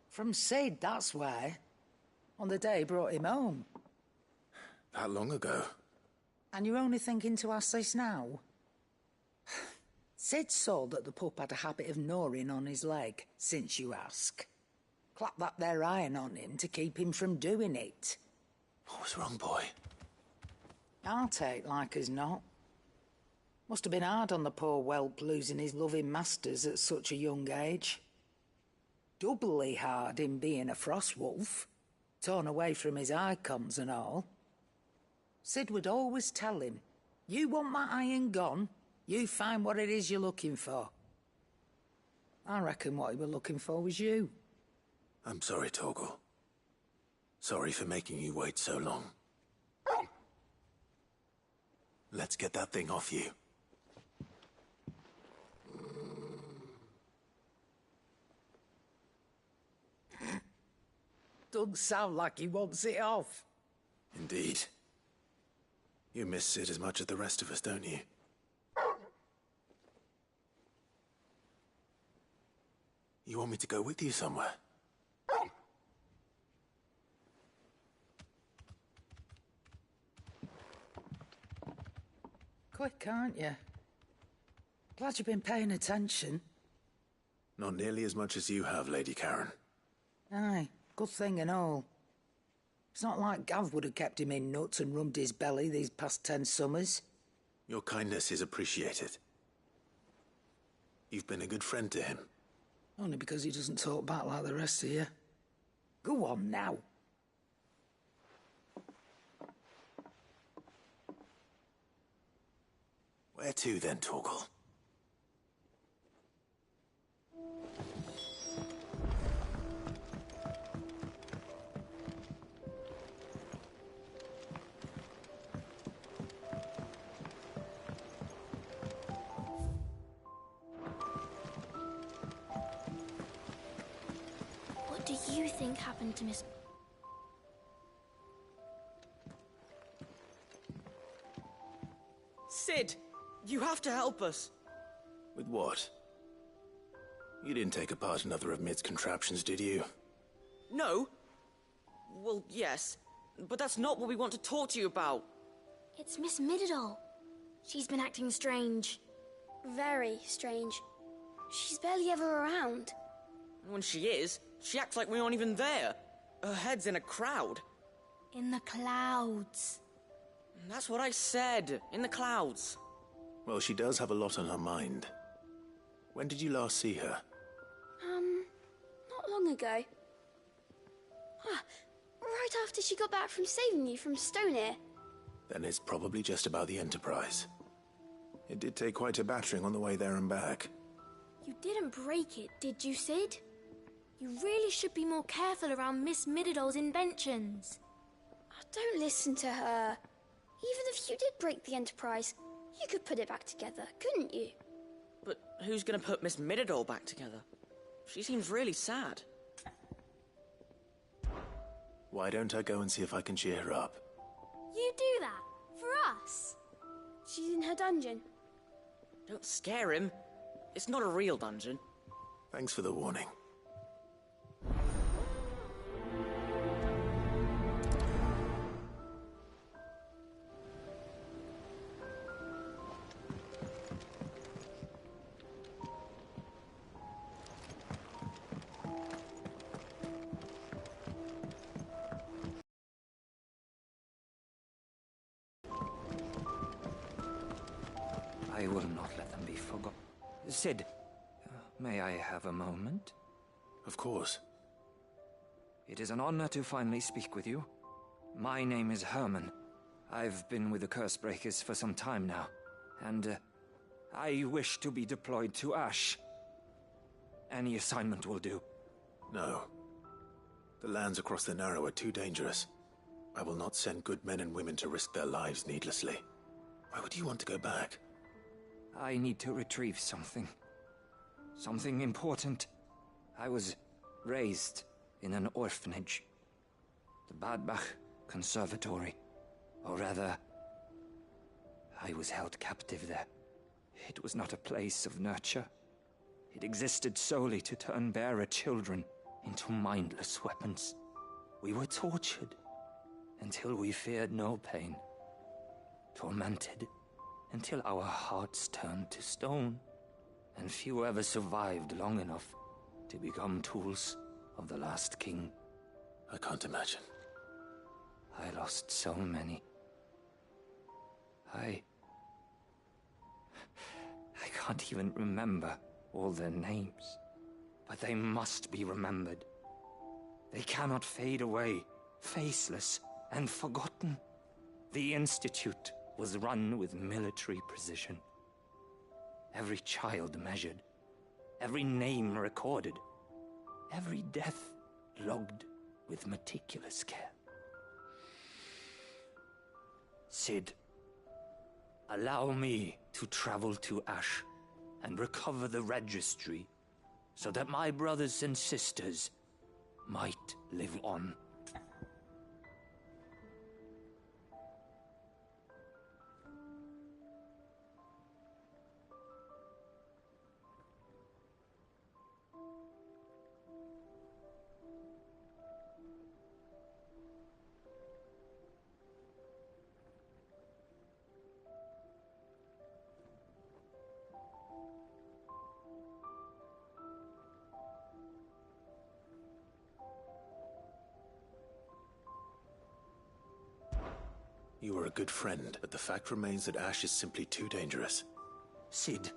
From Sid, that's why. On the day he brought him home. That long ago? And you're only thinking to ask this now? Sid saw that the pup had a habit of gnawing on his leg, since you ask. Clap that there iron on him to keep him from doing it. What was wrong, boy? I'll take like as not. Must have been hard on the poor whelp losing his loving masters at such a young age. Doubly hard in being a frost wolf, torn away from his icons and all. Sid would always tell him, you want my iron gone, you find what it is you're looking for. I reckon what he was looking for was you. I'm sorry, Torgal. Sorry for making you wait so long. Let's get that thing off you. Doesn't sound like he wants it off. Indeed. You miss Sid as much as the rest of us, don't you? You want me to go with you somewhere? Quick, aren't you? Glad you've been paying attention. Not nearly as much as you have, Lady Karen. Aye, good thing and all. It's not like Gav would have kept him in nuts and rubbed his belly these past 10 summers. Your kindness is appreciated. You've been a good friend to him. Only because he doesn't talk back like the rest of you. Go on now. Where to then, Torgal? What do you think happened to Miss... Sid, you have to help us. With what? You didn't take apart another of Mid's contraptions, did you? No. Well, yes. But that's not what we want to talk to you about. It's Miss Mididol. She's been acting strange. Very strange. She's barely ever around. When she is, she acts like we aren't even there. Her head's in a crowd. In the clouds. That's what I said. In the clouds. Well, she does have a lot on her mind. When did you last see her? Not long ago. Right after she got back from saving you from Stoneir. Then it's probably just about the Enterprise. It did take quite a battering on the way there and back. You didn't break it, did you, Sid? You really should be more careful around Miss Mididol's inventions. Don't listen to her. Even if you did break the Enterprise, You could put it back together, couldn't you? But who's gonna put Miss Midadol back together? She seems really sad. Why don't I go and see if I can cheer her up? You do that? For us? She's in her dungeon. Don't scare him. It's not a real dungeon. Thanks for the warning. I will not let them be forgotten. Sid, may I have a moment? Of course. It is an honor to finally speak with you. My name is Herman. I've been with the Cursebreakers for some time now, and I wish to be deployed to Ash. Any assignment will do. No. The lands across the Narrow are too dangerous. I will not send good men and women to risk their lives needlessly. Why would you want to go back? I need to retrieve something. Something important. I was raised in an orphanage. The Badbach Conservatory. Or rather, I was held captive there. It was not a place of nurture. It existed solely to turn bearer children into mindless weapons. We were tortured until we feared no pain. Tormented until our hearts turned to stone, and few ever survived long enough to become tools of the last king. I can't imagine. I lost so many. I can't even remember all their names, but they must be remembered. They cannot fade away, faceless and forgotten. The Institute was run with military precision. Every child measured, every name recorded, every death logged with meticulous care. Sid, allow me to travel to Ash and recover the registry so that my brothers and sisters might live on. You were a good friend, but the fact remains that Ash is simply too dangerous. Sid,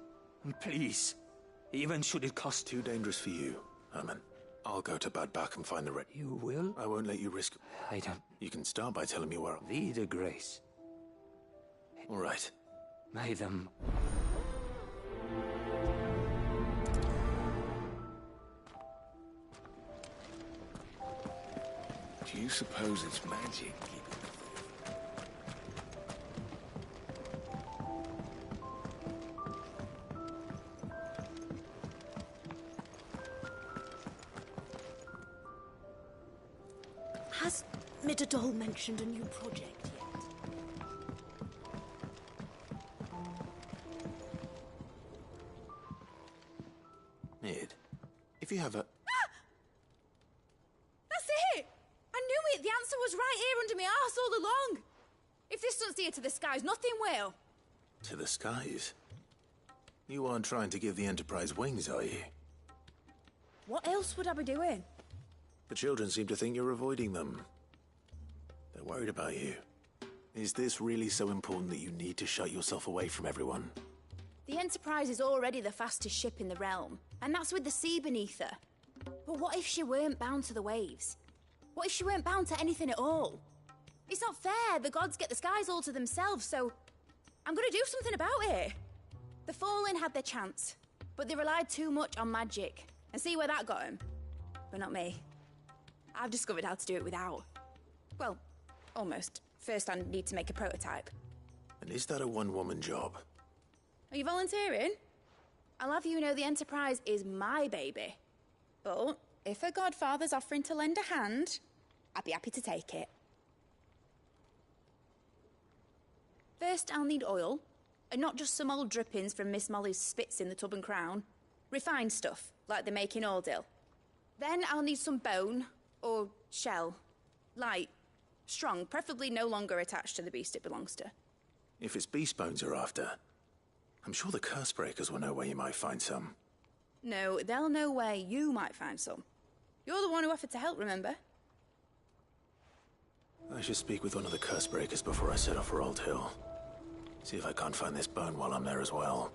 please. Even should it cost... Too dangerous for you, Herman. I'll go to Badbach and find the You will? I won't let you risk... I don't... You can start by telling me where... Vida Grace. All right. May them... Do you suppose it's magic? Has Midadol mentioned a new project yet? Mid, if you have a... That's it! I knew it! The answer was right here under my arse all along! If this doesn't steer to the skies, nothing will! To the skies? You aren't trying to give the Enterprise wings, are you? What else would I be doing? The children seem to think you're avoiding them. They're worried about you. Is this really so important that you need to shut yourself away from everyone? The Enterprise is already the fastest ship in the realm, and that's with the sea beneath her. But what if she weren't bound to the waves? What if she weren't bound to anything at all? It's not fair. The gods get the skies all to themselves, so I'm gonna do something about it. The Fallen had their chance, but they relied too much on magic. And see where that got them? But not me. I've discovered how to do it without. Well, almost. First I need to make a prototype. And is that a one-woman job? Are you volunteering? I'll have you know the Enterprise is my baby. But if a godfather's offering to lend a hand, I'd be happy to take it. First, I'll need oil, and not just some old drippings from Miss Molly's spits in the Tub and Crown. Refined stuff, like they make in Ordil. Then I'll need some bone, or shell. Light, strong, preferably no longer attached to the beast it belongs to. If it's beast bones you're after, I'm sure the Cursebreakers will know where you might find some. No, they'll know where you might find some. You're the one who offered to help, remember? I should speak with one of the Cursebreakers before I set off for Old Hill. See if I can't find this bone while I'm there as well.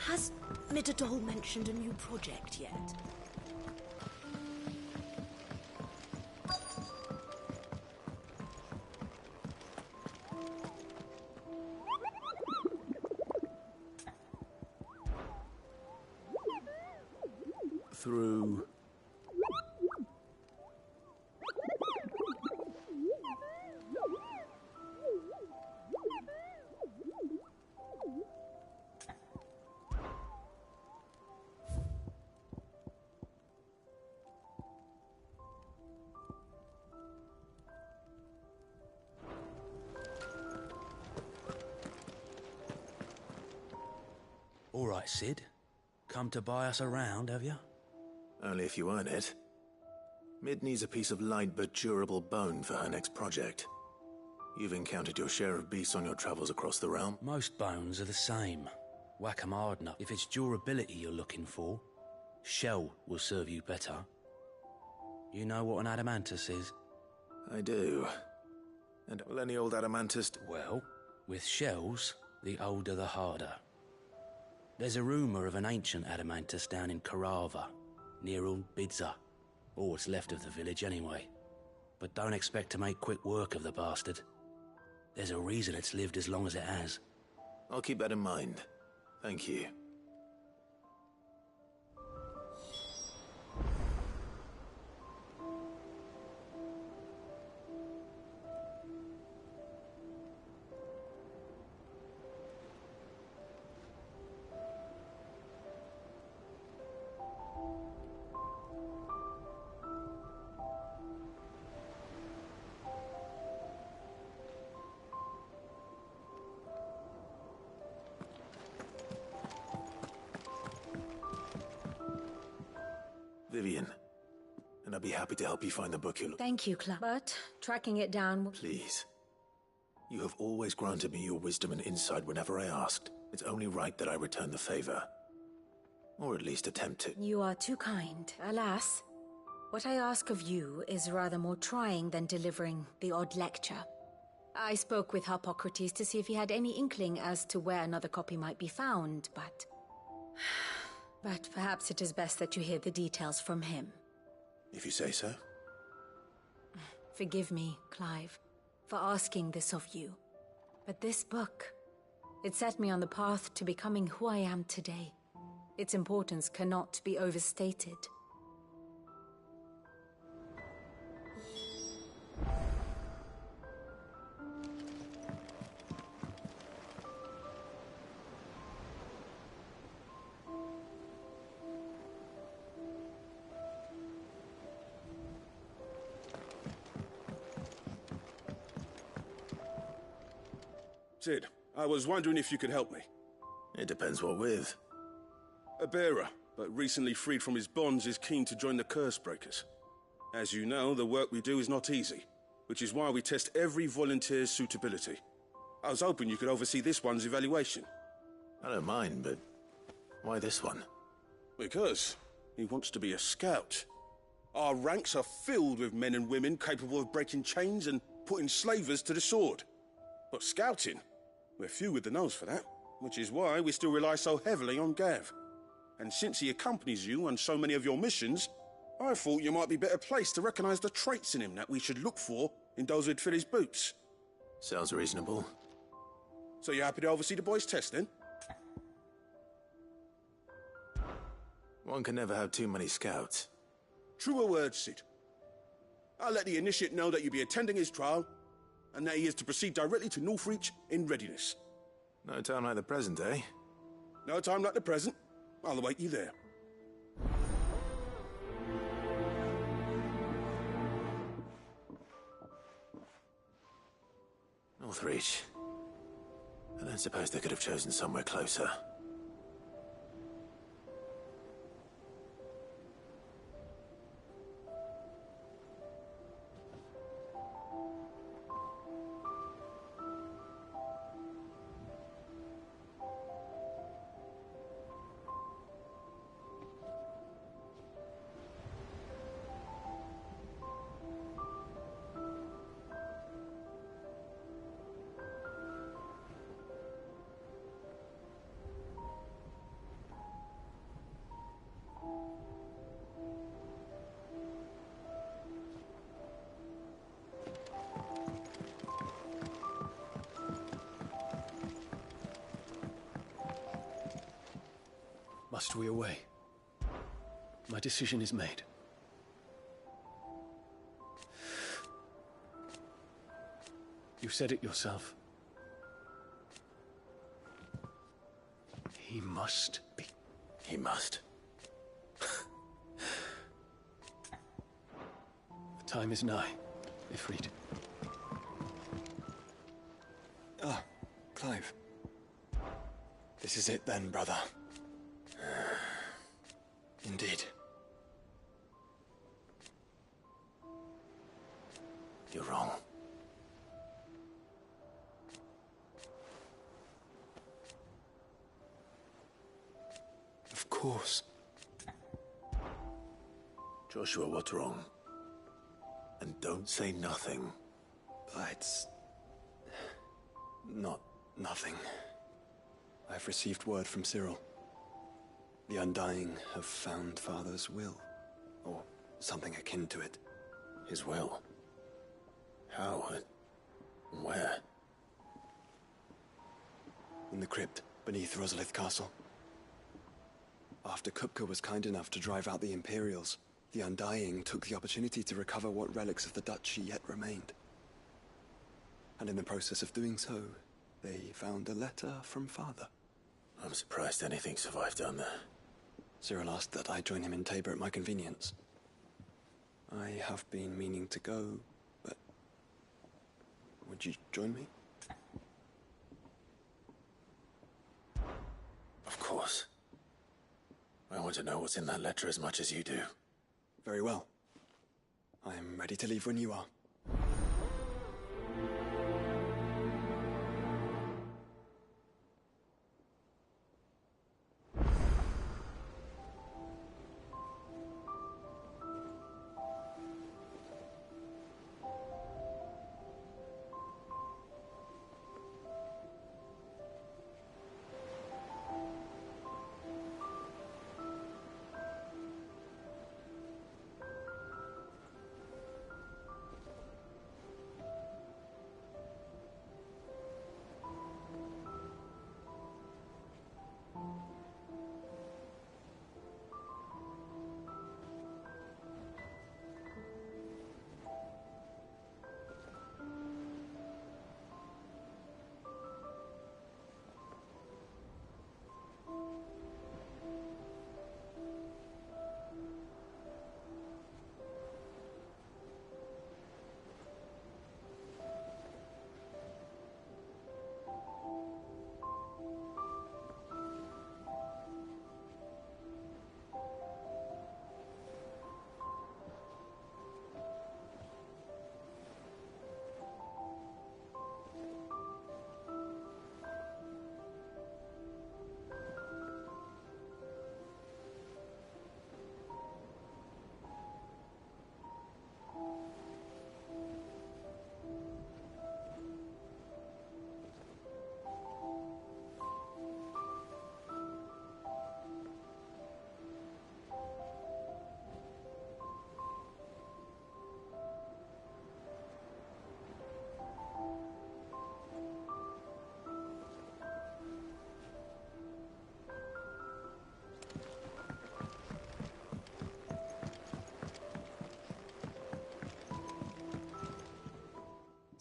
Has Midadol mentioned a new project yet? Through... All right, Sid. Come to buy us around, have you? Only if you earn it. Mid needs a piece of light but durable bone for her next project. You've encountered your share of beasts on your travels across the realm. Most bones are the same. Whack 'em hard enough. If it's durability you're looking for, shell will serve you better. You know what an adamantus is? I do. And will any old adamantus... Well, with shells, the older the harder. There's a rumour of an ancient adamantus down in Karava, near Bidza, or what's left of the village anyway. But don't expect to make quick work of the bastard. There's a reason it's lived as long as it has. I'll keep that in mind. Thank you. Vivian, and I'll be happy to help you find the book you're looking for. Thank you, Clark. But tracking it down... Please. You have always granted me your wisdom and insight whenever I asked. It's only right that I return the favor. Or at least attempt to. You are too kind. Alas, what I ask of you is rather more trying than delivering the odd lecture. I spoke with Harpocrates to see if he had any inkling as to where another copy might be found, but... But perhaps it is best that you hear the details from him. If you say so. Forgive me, Clive, for asking this of you. But this book, it set me on the path to becoming who I am today. Its importance cannot be overstated. Cid, I was wondering if you could help me. It depends what with. A bearer, but recently freed from his bonds, is keen to join the Cursebreakers. As you know, the work we do is not easy, which is why we test every volunteer's suitability. I was hoping you could oversee this one's evaluation. I don't mind, but why this one? Because he wants to be a scout. Our ranks are filled with men and women capable of breaking chains and putting slavers to the sword. But scouting, we're few with the nose for that, which is why we still rely so heavily on Gav. And since he accompanies you on so many of your missions, I thought you might be better placed to recognize the traits in him that we should look for in those who'd fill his boots. Sounds reasonable. So you happy to oversee the boys' test, then? One can never have too many scouts. Truer words, Cid. I'll let the initiate know that you'll be attending his trial, and that he is to proceed directly to Northreach in readiness. No time like the present, eh? No time like the present. I'll await you there. Northreach. I don't suppose they could have chosen somewhere closer. Must we away? My decision is made. You said it yourself. He must be. He must. The time is nigh, Ifrit. Ah, Clive. This is it then, brother. Indeed. You're wrong. Of course. Joshua, what's wrong? And don't say nothing. It's... not nothing. I've received word from Cyril. The Undying have found Father's will, or something akin to it. His will? How? Where? In the crypt beneath Rosalith Castle. After Kupka was kind enough to drive out the Imperials, the Undying took the opportunity to recover what relics of the Duchy yet remained. And in the process of doing so, they found a letter from Father. I'm surprised anything survived down there. Cyril asked that I join him in Tabor at my convenience. I have been meaning to go, but... would you join me? Of course. I want to know what's in that letter as much as you do. Very well. I am ready to leave when you are.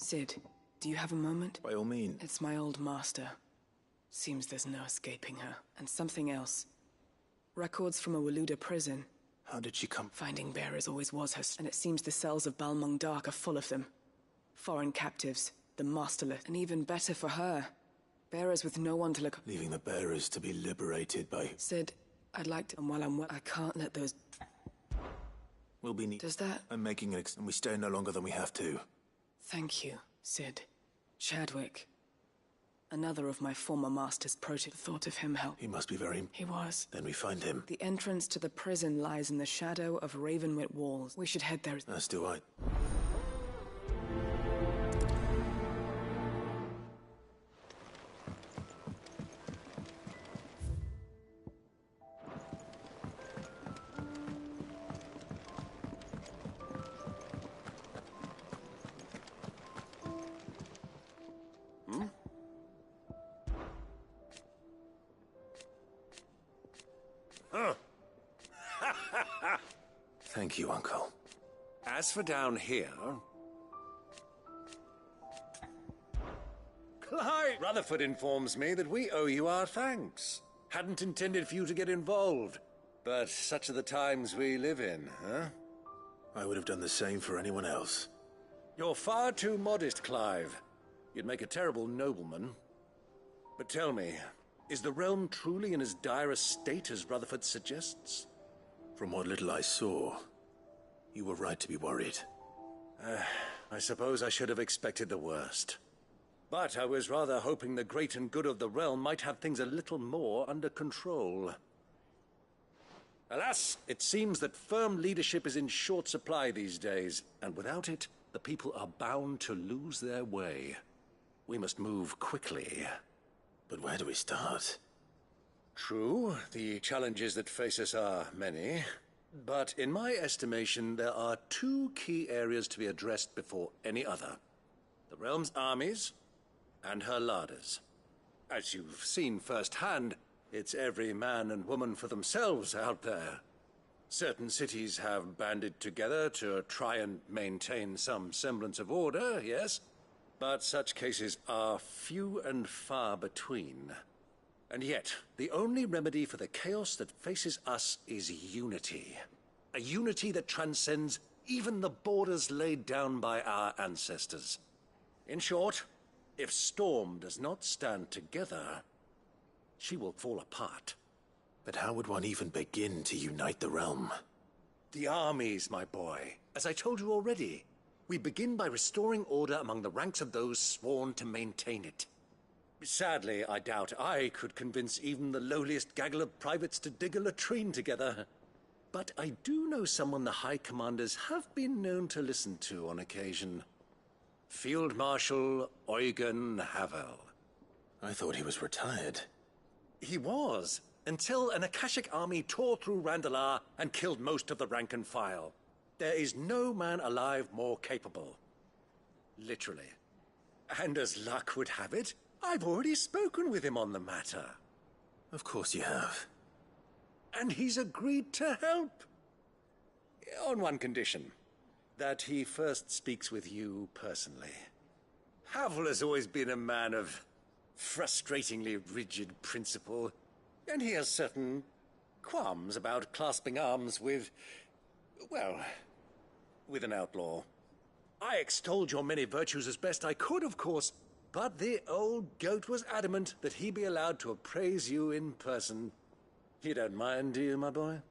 Sid, do you have a moment? By all means. It's my old master. Seems there's no escaping her. And something else. Records from a Waluda prison. How did she come? Finding bearers always was her, and it seems the cells of Balmung Dark are full of them. Foreign captives, the masterless, and even better for her. Bearers with no one to look... Leaving the bearers to be liberated by... Sid, I'd like to... And while I'm... I can't let those... We'll be... Does that... I'm making an and we stay no longer than we have to. Thank you, Sid. Chadwick. Another of my former master's The thought of him helped. He must be very... He was. Then we find him. The entrance to the prison lies in the shadow of Ravenwit walls. We should head there. As do I. Thank you, Uncle. As for down here... Clyde! Rutherford informs me that we owe you our thanks. Hadn't intended for you to get involved. But such are the times we live in, huh? I would have done the same for anyone else. You're far too modest, Clive. You'd make a terrible nobleman. But tell me, is the realm truly in as dire a state as Rutherford suggests? From what little I saw, you were right to be worried. I suppose I should have expected the worst. But I was rather hoping the great and good of the realm might have things a little more under control. Alas, it seems that firm leadership is in short supply these days, and without it, the people are bound to lose their way. We must move quickly. But where do we start? True, the challenges that face us are many. But in my estimation, there are two key areas to be addressed before any other. The realm's armies and her larders. As you've seen firsthand, it's every man and woman for themselves out there. Certain cities have banded together to try and maintain some semblance of order, yes? But such cases are few and far between. And yet, the only remedy for the chaos that faces us is unity. A unity that transcends even the borders laid down by our ancestors. In short, if Storm does not stand together, she will fall apart. But how would one even begin to unite the realm? The armies, my boy. As I told you already, we begin by restoring order among the ranks of those sworn to maintain it. Sadly, I doubt I could convince even the lowliest gaggle of privates to dig a latrine together. But I do know someone the High Commanders have been known to listen to on occasion. Field Marshal Eugen Havel. I thought he was retired. He was, until an Akashic army tore through Randalar and killed most of the rank and file. There is no man alive more capable. Literally. And as luck would have it, I've already spoken with him on the matter. Of course you have. And he's agreed to help. On one condition. That he first speaks with you personally. Havel has always been a man of frustratingly rigid principle, and he has certain qualms about clasping arms with, well, with an outlaw. I extolled your many virtues as best I could, of course, but the old goat was adamant that he be allowed to appraise you in person. You don't mind, do you, my boy?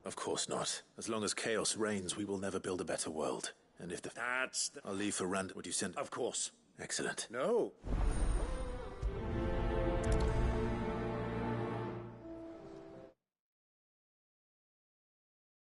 Of course not. As long as chaos reigns, we will never build a better world. And if the... That's... I'll leave for Rand. Would you send... Of course. Excellent. No.